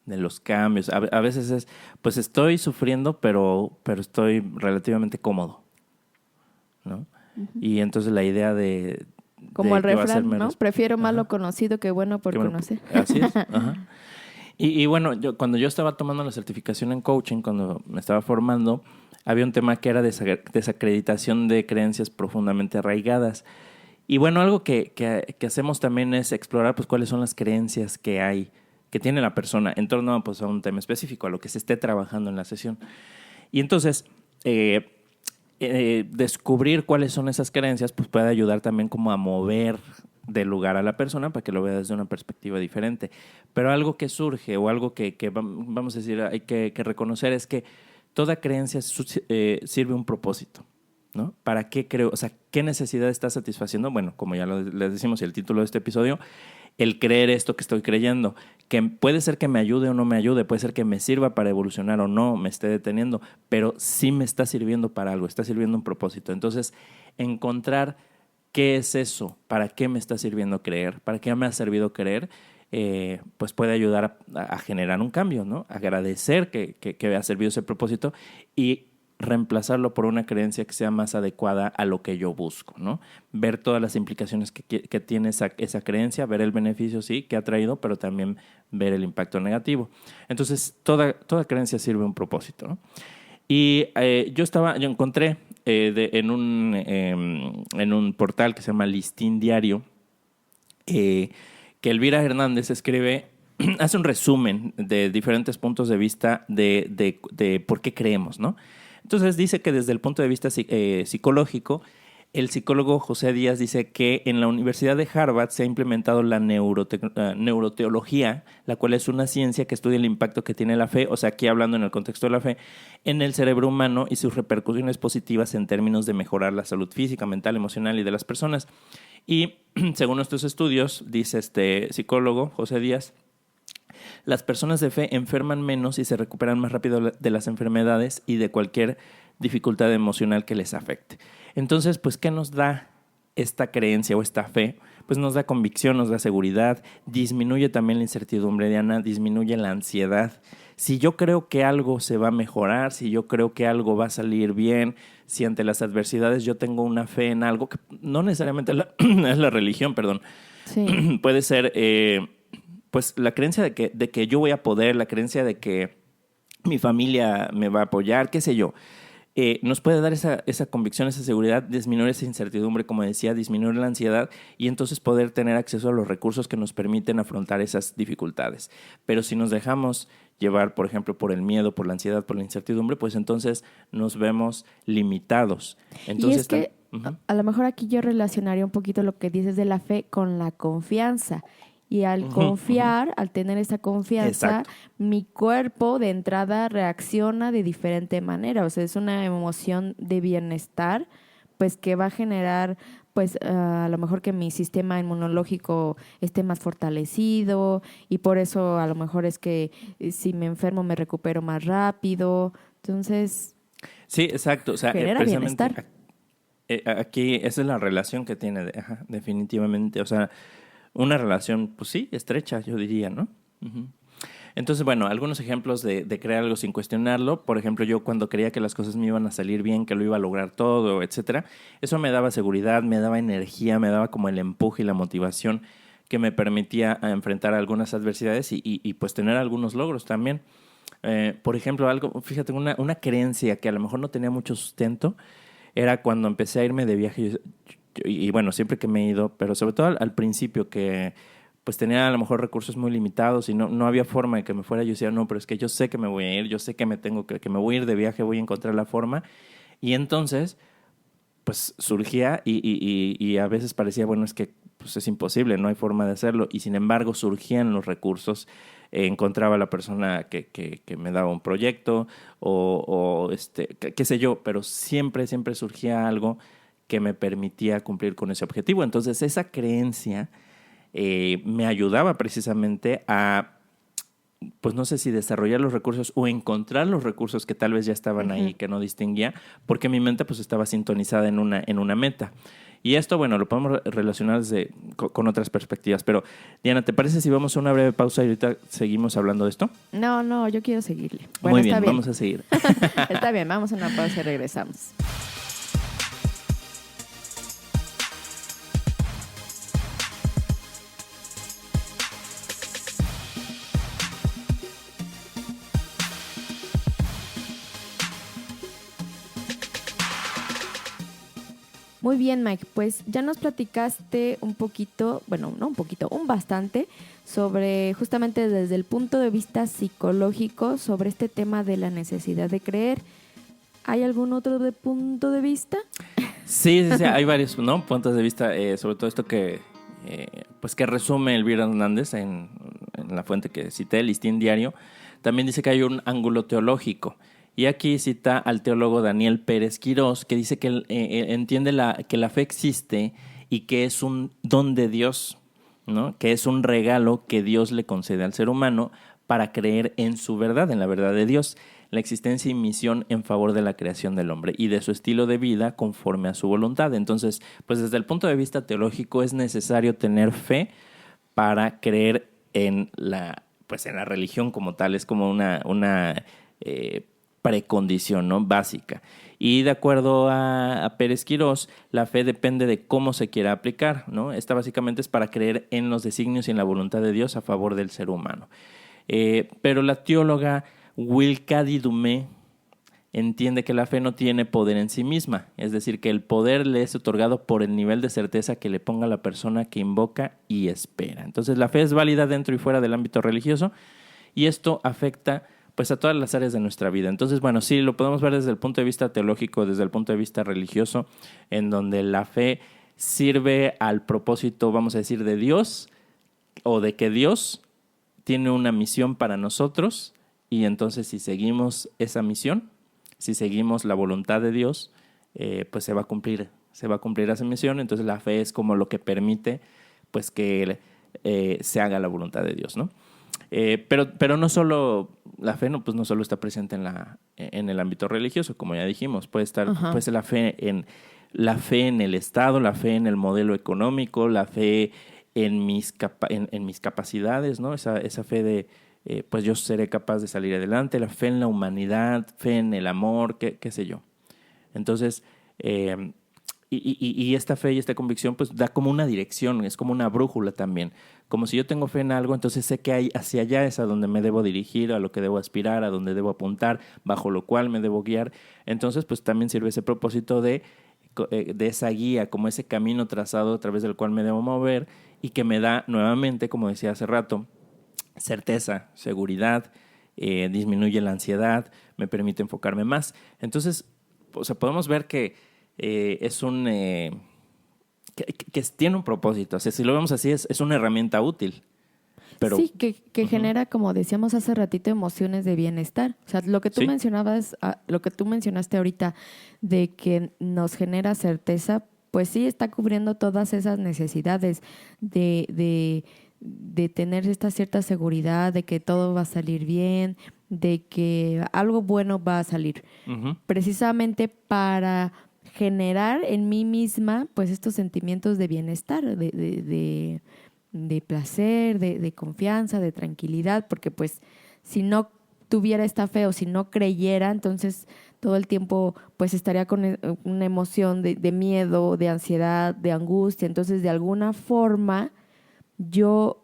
de los cambios. A veces es, pues estoy sufriendo, pero estoy relativamente cómodo, ¿no? Uh-huh. Y entonces la idea de... Como el refrán, ¿no? Prefiero malo conocido que bueno por conocer. Así es, ajá. Y bueno, cuando yo estaba tomando la certificación en coaching, cuando me estaba formando, había un tema que era desacreditación de creencias profundamente arraigadas. Y bueno, algo que hacemos también es explorar pues cuáles son las creencias que hay, que tiene la persona en torno pues, a un tema específico, a lo que se esté trabajando en la sesión. Y entonces, descubrir cuáles son esas creencias pues puede ayudar también como a mover del lugar a la persona para que lo vea desde una perspectiva diferente. Pero algo que surge o algo que vamos a decir hay que reconocer es que toda creencia sirve un propósito, ¿no? ¿Para qué creo? O sea, ¿qué necesidad está satisfaciendo? Bueno, como ya les decimos y el título de este episodio, el creer esto que estoy creyendo, que puede ser que me ayude o no me ayude, puede ser que me sirva para evolucionar o no, me esté deteniendo, pero sí me está sirviendo para algo, está sirviendo un propósito. Entonces, encontrar qué es eso, para qué me está sirviendo creer, para qué me ha servido creer, pues puede ayudar a generar un cambio, ¿no? Agradecer que ha servido ese propósito y reemplazarlo por una creencia que sea más adecuada a lo que yo busco, ¿no? Ver todas las implicaciones que tiene esa creencia, ver el beneficio, sí, que ha traído, pero también ver el impacto negativo. Entonces, toda creencia sirve un propósito, ¿no? Y yo encontré en un portal que se llama Listín Diario, que Elvira Hernández escribe, hace un resumen de diferentes puntos de vista de por qué creemos, ¿no? Entonces dice que desde el punto de vista psicológico, el psicólogo José Díaz dice que en la Universidad de Harvard se ha implementado la neuroteología, la cual es una ciencia que estudia el impacto que tiene la fe, o sea, aquí hablando en el contexto de la fe, en el cerebro humano y sus repercusiones positivas en términos de mejorar la salud física, mental, emocional y de las personas. Y según nuestros estudios, dice este psicólogo José Díaz, las personas de fe enferman menos y se recuperan más rápido de las enfermedades y de cualquier dificultad emocional que les afecte. Entonces, pues, ¿qué nos da esta creencia o esta fe? Pues nos da convicción, nos da seguridad, disminuye también la incertidumbre, Diana, disminuye la ansiedad. Si yo creo que algo se va a mejorar, si yo creo que algo va a salir bien, si ante las adversidades yo tengo una fe en algo, que no necesariamente es la religión, perdón. Sí. Puede ser... pues la creencia de que yo voy a poder, la creencia de que mi familia me va a apoyar, qué sé yo, nos puede dar esa convicción, esa seguridad, disminuir esa incertidumbre, como decía, disminuir la ansiedad y entonces poder tener acceso a los recursos que nos permiten afrontar esas dificultades. Pero si nos dejamos llevar, por ejemplo, por el miedo, por la ansiedad, por la incertidumbre, pues entonces nos vemos limitados. Entonces, y es que a lo mejor aquí yo relacionaría un poquito lo que dices de la fe con la confianza. Y al confiar, al tener esa confianza, exacto, mi cuerpo de entrada reacciona de diferente manera. O sea, es una emoción de bienestar, pues que va a generar, pues a lo mejor que mi sistema inmunológico esté más fortalecido y por eso a lo mejor es que si me enfermo me recupero más rápido. Entonces, sí, exacto. O sea, genera bienestar. Aquí esa es la relación que tiene, definitivamente. O sea, una relación, pues sí, estrecha, yo diría, ¿no? Uh-huh. Entonces, bueno, algunos ejemplos de crear algo sin cuestionarlo. Por ejemplo, yo cuando creía que las cosas me iban a salir bien, que lo iba a lograr todo, etcétera, eso me daba seguridad, me daba energía, me daba como el empuje y la motivación que me permitía enfrentar algunas adversidades y pues tener algunos logros también. Por ejemplo, fíjate, una creencia que a lo mejor no tenía mucho sustento era cuando empecé a irme de viaje. Y bueno, siempre que me he ido, pero sobre todo al principio que pues tenía a lo mejor recursos muy limitados y no había forma de que me fuera. Yo decía, no, pero es que yo sé que me voy a ir, yo sé que que me voy a ir de viaje, voy a encontrar la forma. Y entonces, pues surgía y a veces parecía, bueno, es que pues es imposible, no hay forma de hacerlo. Y sin embargo, surgían los recursos, encontraba la persona que me daba un proyecto o qué sé yo, pero siempre surgía algo que me permitía cumplir con ese objetivo. Entonces, esa creencia me ayudaba precisamente a, pues no sé si desarrollar los recursos o encontrar los recursos que tal vez ya estaban ahí, que no distinguía, porque mi mente pues estaba sintonizada en una meta. Y esto, bueno, lo podemos relacionar con otras perspectivas. Pero, Diana, ¿te parece si vamos a una breve pausa y ahorita seguimos hablando de esto? No, yo quiero seguirle. Bueno, muy bien, está bien, vamos a seguir. Está bien, vamos a una pausa y regresamos. Muy bien, Mike, pues ya nos platicaste un poquito, bueno, no un poquito, un bastante, sobre justamente desde el punto de vista psicológico, sobre este tema de la necesidad de creer. ¿Hay algún otro punto de vista? Sí, hay varios, ¿no?, puntos de vista, sobre todo esto pues que resume Elvira Hernández en la fuente que cité, el Listín Diario. También dice que hay un ángulo teológico. Y aquí cita al teólogo Daniel Pérez Quirós, que dice que entiende que la fe existe y que es un don de Dios, ¿no?, que es un regalo que Dios le concede al ser humano para creer en su verdad, en la verdad de Dios, la existencia y misión en favor de la creación del hombre y de su estilo de vida conforme a su voluntad. Entonces, pues desde el punto de vista teológico es necesario tener fe para creer en la religión como tal. Es como una precondición, ¿no?, básica. Y de acuerdo a Pérez Quirós, la fe depende de cómo se quiera aplicar, ¿no? Esta básicamente es para creer en los designios y en la voluntad de Dios a favor del ser humano. Pero la teóloga Wilcadi Dumé entiende que la fe no tiene poder en sí misma, es decir, que el poder le es otorgado por el nivel de certeza que le ponga la persona que invoca y espera. Entonces la fe es válida dentro y fuera del ámbito religioso y esto afecta pues a todas las áreas de nuestra vida. Entonces, bueno, sí, lo podemos ver desde el punto de vista teológico, desde el punto de vista religioso, en donde la fe sirve al propósito, vamos a decir, de Dios, o de que Dios tiene una misión para nosotros, y entonces si seguimos esa misión, si seguimos la voluntad de Dios, pues se va a cumplir esa misión. Entonces la fe es como lo que permite pues que se haga la voluntad de Dios, ¿no? Pero no solo la fe, no solo está presente en el ámbito religioso, como ya dijimos, puede estar pues la fe en el Estado, la fe en el modelo económico, la fe en mis capacidades, ¿no? Esa fe de pues yo seré capaz de salir adelante, la fe en la humanidad, fe en el amor, qué sé yo. Entonces, y esta fe y esta convicción pues da como una dirección, es como una brújula también. Como si yo tengo fe en algo, entonces sé que hacia allá es a donde me debo dirigir, a lo que debo aspirar, a donde debo apuntar, bajo lo cual me debo guiar. Entonces, pues también sirve ese propósito de esa guía, como ese camino trazado a través del cual me debo mover y que me da nuevamente, como decía hace rato, certeza, seguridad, disminuye la ansiedad, me permite enfocarme más. Entonces, o sea, podemos ver que es un... que tiene un propósito. O sea, si lo vemos así, es una herramienta útil. Pero, sí, que genera, como decíamos hace ratito, emociones de bienestar. O sea, lo que tú ¿sí? mencionabas, lo que tú mencionaste ahorita, de que nos genera certeza, pues sí está cubriendo todas esas necesidades de tener esta cierta seguridad, de que todo va a salir bien, de que algo bueno va a salir. Uh-huh. Precisamente para generar en mí misma pues estos sentimientos de bienestar, de placer, de confianza, de tranquilidad, porque pues si no tuviera esta fe o si no creyera, entonces todo el tiempo pues estaría con una emoción de miedo, de ansiedad, de angustia. Entonces de alguna forma yo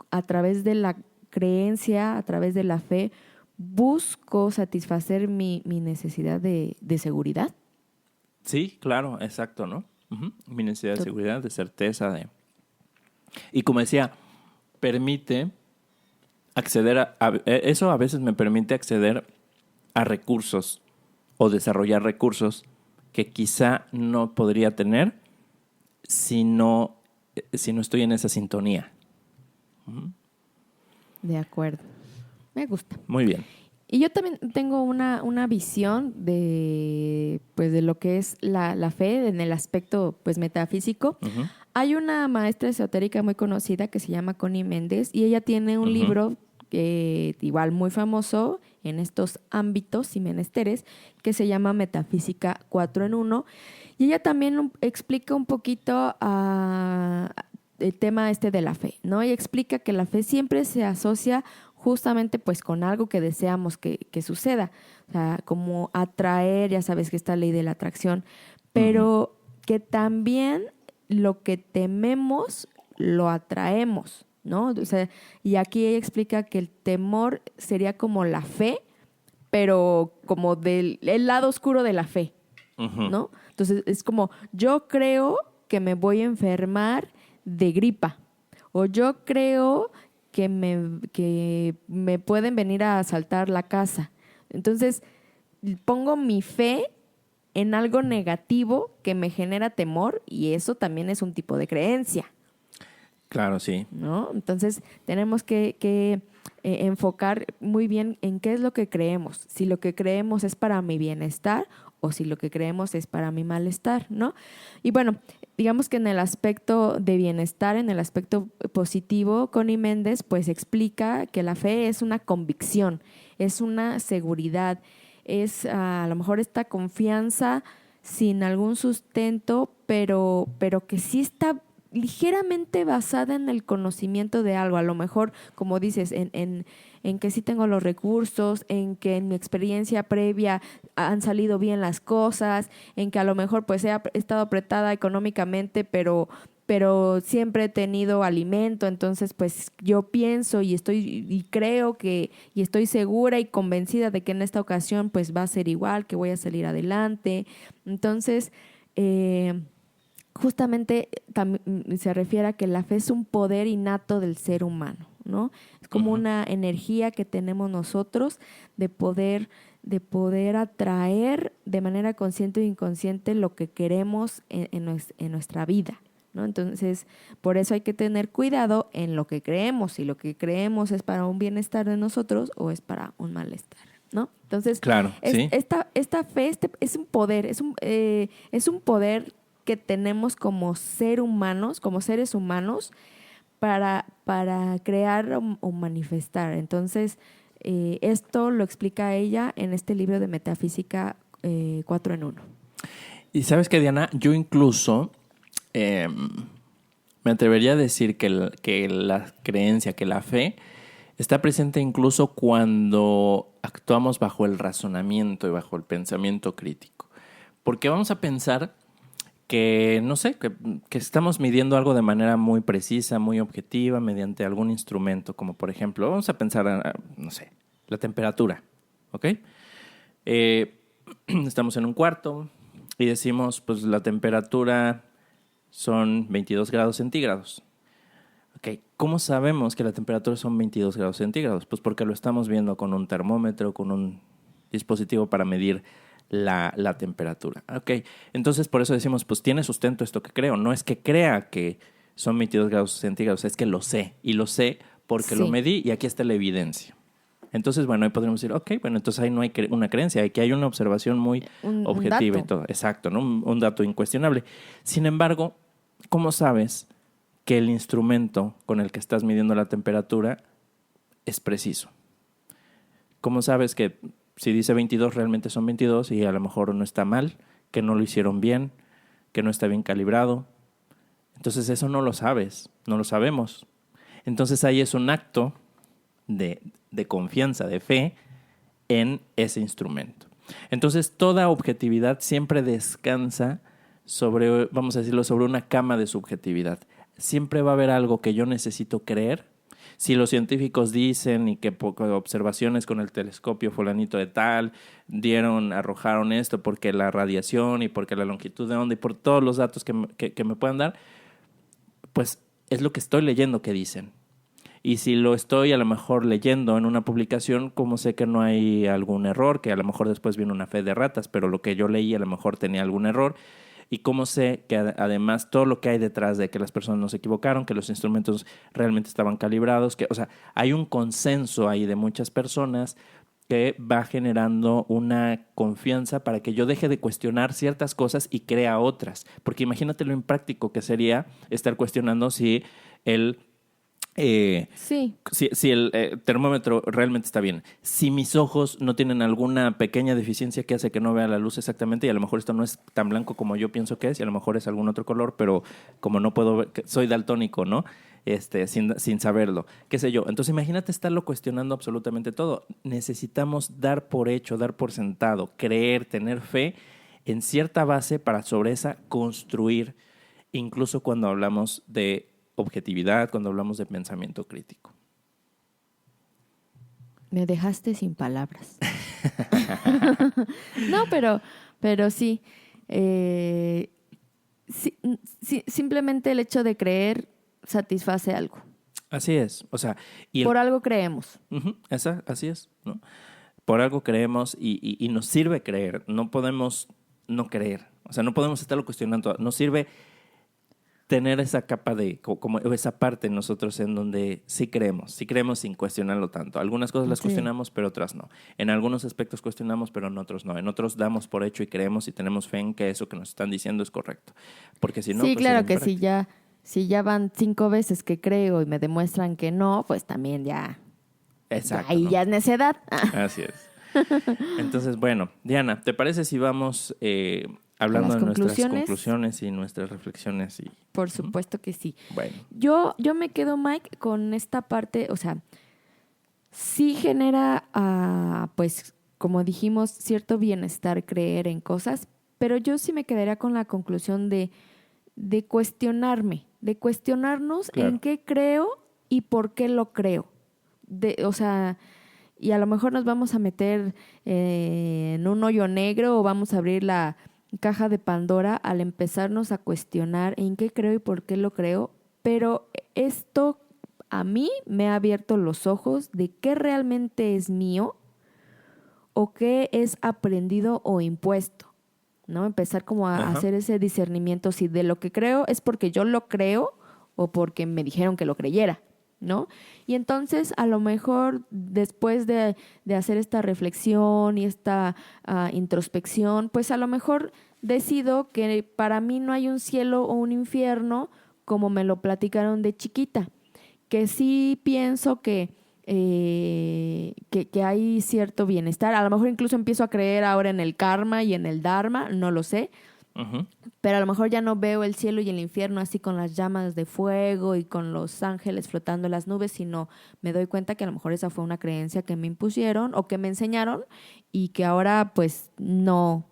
a través de la creencia, a través de la fe, busco satisfacer mi necesidad de seguridad. Sí, claro, exacto, ¿no? Ujú. Mi necesidad de seguridad, de certeza, de... Y como decía, permite acceder eso a veces me permite acceder a recursos o desarrollar recursos que quizá no podría tener si no estoy en esa sintonía. De acuerdo. Me gusta. Muy bien. Y yo también tengo una visión de lo que es la fe en el aspecto pues metafísico. Uh-huh. Hay una maestra esotérica muy conocida que se llama Connie Méndez y ella tiene un libro igual muy famoso en estos ámbitos y menesteres que se llama Metafísica 4 en 1. Y ella también explica un poquito el tema de la fe, ¿no? Y explica que la fe siempre se asocia justamente pues con algo que deseamos que suceda, o sea, como atraer, ya sabes que esta ley de la atracción, pero que también lo que tememos lo atraemos, ¿no? O sea, y aquí ella explica que el temor sería como la fe, pero como el lado oscuro de la fe, ¿no? Entonces es como, yo creo que me voy a enfermar de gripa, o yo creo que me pueden venir a asaltar la casa. Entonces, pongo mi fe en algo negativo que me genera temor y eso también es un tipo de creencia. Claro, sí. ¿No? Entonces, tenemos que enfocar muy bien en qué es lo que creemos. Si lo que creemos es para mi bienestar o si lo que creemos es para mi malestar, ¿no? Y bueno, digamos que en el aspecto de bienestar, en el aspecto positivo, Connie Méndez pues explica que la fe es una convicción, es una seguridad, es a lo mejor esta confianza sin algún sustento, pero que sí está ligeramente basada en el conocimiento de algo, a lo mejor, como dices, en que sí tengo los recursos, en que en mi experiencia previa han salido bien las cosas, en que a lo mejor pues he estado apretada económicamente, pero siempre he tenido alimento, entonces pues yo pienso y creo que y estoy segura y convencida de que en esta ocasión pues va a ser igual, que voy a salir adelante. Entonces, justamente se refiere a que la fe es un poder innato del ser humano, ¿no? Es como una energía que tenemos nosotros de poder atraer de manera consciente o inconsciente lo que queremos en nuestra vida, ¿no? Entonces, por eso hay que tener cuidado en lo que creemos, si lo que creemos es para un bienestar de nosotros o es para un malestar, ¿no? Entonces, claro, sí. esta fe es un poder, es un poder que tenemos como seres humanos, para crear o manifestar. Entonces, esto lo explica ella en este libro de Metafísica 4 en 1. Y sabes que, Diana, yo incluso me atrevería a decir que la creencia, que la fe está presente incluso cuando actuamos bajo el razonamiento y bajo el pensamiento crítico. Porque vamos a pensar que, no sé, que estamos midiendo algo de manera muy precisa, muy objetiva, mediante algún instrumento, como por ejemplo, vamos a pensar, no sé, la temperatura, ¿ok? Estamos en un cuarto y decimos, pues la temperatura son 22 grados centígrados. Ok, ¿cómo sabemos que la temperatura son 22 grados centígrados? Pues porque lo estamos viendo con un termómetro, con un dispositivo para medir la temperatura. Ok, entonces por eso decimos, pues tiene sustento esto que creo. No es que crea que son 22 grados centígrados, es que lo sé. Y lo sé porque lo medí y aquí está la evidencia. Entonces, bueno, ahí podríamos decir, ok, bueno, entonces ahí no hay una creencia, aquí hay una observación muy objetiva y todo. Exacto, ¿no? Un dato incuestionable. Sin embargo, ¿cómo sabes que el instrumento con el que estás midiendo la temperatura es preciso? ¿Cómo sabes que si dice 22 realmente son 22 y a lo mejor no está mal, que no lo hicieron bien, que no está bien calibrado? Entonces eso no lo sabes, no lo sabemos. Entonces ahí es un acto de confianza, de fe en ese instrumento. Entonces toda objetividad siempre descansa sobre, vamos a decirlo, sobre una cama de subjetividad. Siempre va a haber algo que yo necesito creer. Si los científicos dicen y que por observaciones con el telescopio fulanito de tal arrojaron esto porque la radiación y porque la longitud de onda y por todos los datos que me puedan dar, pues es lo que estoy leyendo que dicen. Y si lo estoy a lo mejor leyendo en una publicación, ¿cómo sé que no hay algún error? Que a lo mejor después viene una fe de ratas, pero lo que yo leí a lo mejor tenía algún error. ¿Y cómo sé que además todo lo que hay detrás de que las personas no se equivocaron, que los instrumentos realmente estaban calibrados? O sea, hay un consenso ahí de muchas personas que va generando una confianza para que yo deje de cuestionar ciertas cosas y crea otras. Porque imagínate lo impráctico que sería estar cuestionando si el... Sí. Si el termómetro realmente está bien. Si mis ojos no tienen alguna pequeña deficiencia que hace que no vea la luz exactamente, y a lo mejor esto no es tan blanco como yo pienso que es, y a lo mejor es algún otro color, pero como no puedo ver, soy daltónico, ¿no? Sin saberlo, qué sé yo. Entonces imagínate estarlo cuestionando absolutamente todo. Necesitamos dar por hecho, dar por sentado, creer, tener fe en cierta base para sobre esa construir, incluso cuando hablamos de objetividad, cuando hablamos de pensamiento crítico. Me dejaste sin palabras. No, pero sí. Simplemente el hecho de creer satisface algo. Así es. O sea, por algo creemos. Así es, ¿no? Por algo creemos y nos sirve creer. No podemos no creer. O sea, no podemos estarlo cuestionando. Nos sirve tener esa capa como esa parte en nosotros en donde sí creemos sin cuestionarlo tanto. Algunas cosas las cuestionamos, pero otras no. En algunos aspectos cuestionamos, pero en otros no. En otros damos por hecho y creemos y tenemos fe en que eso que nos están diciendo es correcto. Porque si no, sí, pues claro que si ya van 5 veces que creo y me demuestran que no, pues también ya. Exacto. Ahí ¿no? ya es necedad. Así es. Entonces, bueno, Diana, ¿te parece si vamos hablando de nuestras conclusiones y nuestras reflexiones? Por supuesto que sí. Bueno. Yo me quedo, Mike, con esta parte, o sea, sí genera, pues, como dijimos, cierto bienestar creer en cosas, pero yo sí me quedaría con la conclusión de cuestionarme, de cuestionarnos en qué creo y por qué lo creo. O sea, y a lo mejor nos vamos a meter en un hoyo negro o vamos a abrir la caja de Pandora al empezarnos a cuestionar en qué creo y por qué lo creo, pero esto a mí me ha abierto los ojos de qué realmente es mío o qué es aprendido o impuesto, ¿no? Empezar como a hacer ese discernimiento si de lo que creo es porque yo lo creo o porque me dijeron que lo creyera, ¿no? Y entonces a lo mejor después de hacer esta reflexión y esta introspección, pues a lo mejor decido que para mí no hay un cielo o un infierno como me lo platicaron de chiquita, que sí pienso que hay cierto bienestar. A lo mejor incluso empiezo a creer ahora en el karma y en el dharma, no lo sé. Pero a lo mejor ya no veo el cielo y el infierno así con las llamas de fuego y con los ángeles flotando en las nubes, sino me doy cuenta que a lo mejor esa fue una creencia que me impusieron o que me enseñaron y que ahora pues no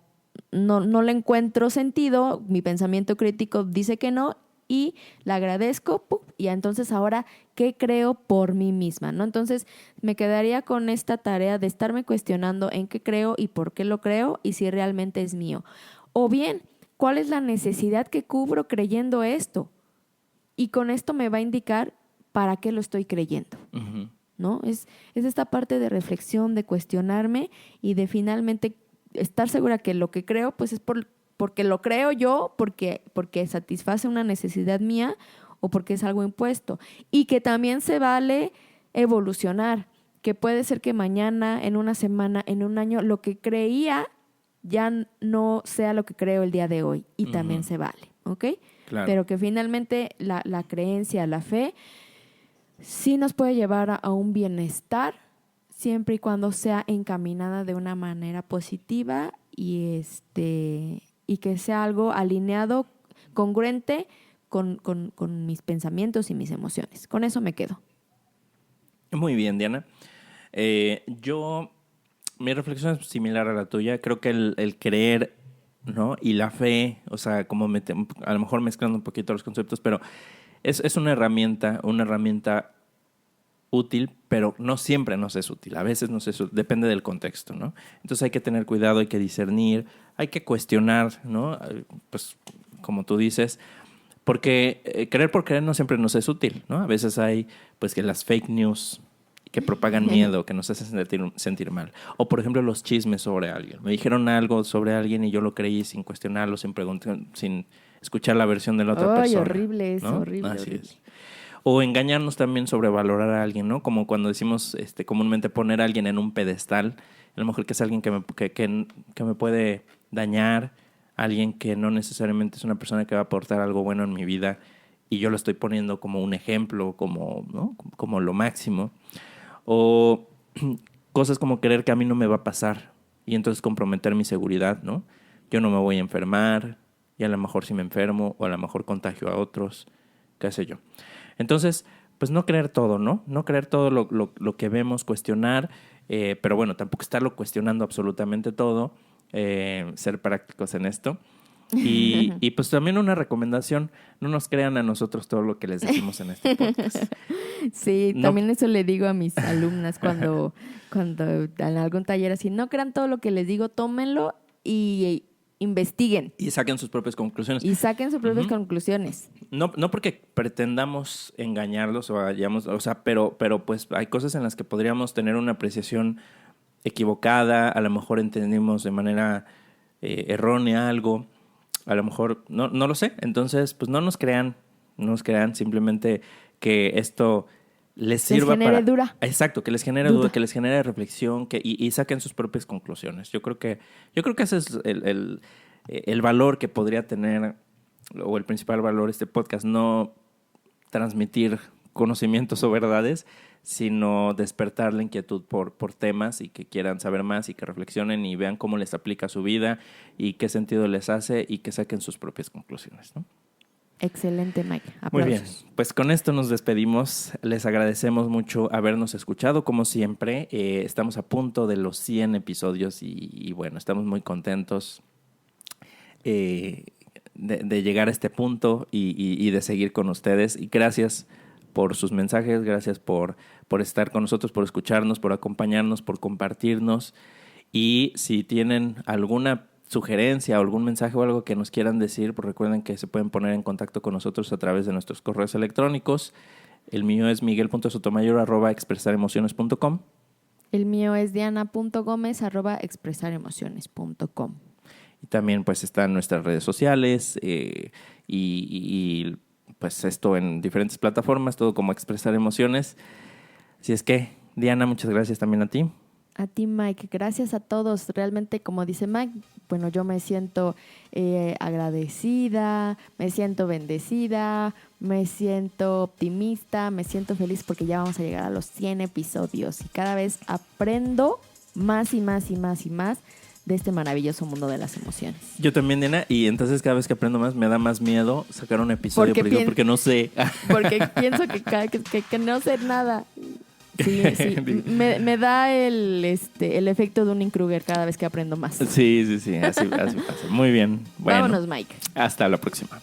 le encuentro sentido. Mi pensamiento crítico dice que no y la agradezco y entonces ahora ¿qué creo por mí misma? ¿No? Entonces me quedaría con esta tarea de estarme cuestionando en qué creo y por qué lo creo y si realmente es mío. O bien, ¿cuál es la necesidad que cubro creyendo esto? Y con esto me va a indicar para qué lo estoy creyendo. ¿No? Es esta parte de reflexión, de cuestionarme y de finalmente estar segura que lo que creo pues es porque lo creo yo, porque satisface una necesidad mía o porque es algo impuesto. Y que también se vale evolucionar, que puede ser que mañana, en una semana, en un año, lo que creía ya no sea lo que creo el día de hoy y también se vale, ¿ok? Claro. Pero que finalmente la creencia, la fe, sí nos puede llevar a un bienestar siempre y cuando sea encaminada de una manera positiva y que sea algo alineado, congruente con mis pensamientos y mis emociones. Con eso me quedo. Muy bien, Diana. Mi reflexión es similar a la tuya. Creo que el creer, ¿no? Y la fe, o sea, como a lo mejor mezclando un poquito los conceptos, pero es una herramienta útil, pero no siempre nos es útil. A veces nos es útil, depende del contexto, ¿no? Entonces hay que tener cuidado, hay que discernir, hay que cuestionar, ¿no? Pues, como tú dices, porque creer por creer no siempre nos es útil, ¿no? A veces hay, pues, que las fake news que propagan miedo, que nos hacen sentir mal. O, por ejemplo, los chismes sobre alguien. Me dijeron algo sobre alguien y yo lo creí sin cuestionarlo, sin preguntar, sin escuchar la versión de la otra persona. Horrible eso, ¿no? horrible. Así horrible. es. O engañarnos también sobre valorar a alguien, ¿no? Como cuando decimos comúnmente poner a alguien en un pedestal. A lo mejor que es alguien que me puede dañar, alguien que no necesariamente es una persona que va a aportar algo bueno en mi vida y yo lo estoy poniendo como un ejemplo, como, ¿no? Como lo máximo. O cosas como creer que a mí no me va a pasar y entonces comprometer mi seguridad, ¿no? Yo no me voy a enfermar y a lo mejor sí me enfermo o a lo mejor contagio a otros, qué sé yo. Entonces, pues no creer todo, ¿no? No creer todo lo que vemos, cuestionar, pero bueno, tampoco estarlo cuestionando absolutamente todo, ser prácticos en esto. Y pues también una recomendación, no nos crean a nosotros todo lo que les decimos en este podcast. Sí, No. también eso le digo a mis alumnas cuando en algún taller así, no crean todo lo que les digo, tómenlo y investiguen. Y saquen sus propias conclusiones. Y saquen sus propias conclusiones. No porque pretendamos engañarlos o hayamos, o sea, pero pues hay cosas en las que podríamos tener una apreciación equivocada, a lo mejor entendimos de manera errónea algo, a lo mejor no lo sé. Entonces, pues no nos crean, simplemente que esto les sirva genere para duda. Exacto, que les genere duda, que les genere reflexión, y saquen sus propias conclusiones. Yo creo que ese es el valor que podría tener, o el principal valor de este podcast, no transmitir conocimientos o verdades, sino despertar la inquietud por temas y que quieran saber más y que reflexionen y vean cómo les aplica a su vida y qué sentido les hace y que saquen sus propias conclusiones, ¿no? Excelente, Mike. Aplausos. Muy bien, pues con esto nos despedimos. Les agradecemos mucho habernos escuchado, como siempre. Estamos a punto de los 100 episodios y bueno, estamos muy contentos de llegar a este punto y de seguir con ustedes. Y gracias por sus mensajes, gracias por estar con nosotros, por escucharnos, por acompañarnos, por compartirnos. Y si tienen alguna sugerencia o algún mensaje o algo que nos quieran decir, pues recuerden que se pueden poner en contacto con nosotros a través de nuestros correos electrónicos. El mío es miguel.sotomayor@expresaremociones.com. El mío es diana.gomez@expresaremociones.com. Y también pues están nuestras redes sociales y pues esto en diferentes plataformas, todo como Expresar Emociones. Así es que, Diana, muchas gracias también a ti. A ti, Mike. Gracias a todos. Realmente, como dice Mike, bueno, yo me siento agradecida, me siento bendecida, me siento optimista, me siento feliz porque ya vamos a llegar a los 100 episodios y cada vez aprendo más y más y más y más de este maravilloso mundo de las emociones. Yo también, Diana, y entonces cada vez que aprendo más me da más miedo sacar un episodio porque no sé. Porque pienso que no sé nada. Sí, me da el efecto de un Kruger cada vez que aprendo más. Sí, así pasa. Muy bien. Bueno, vámonos, Mike. hasta la próxima.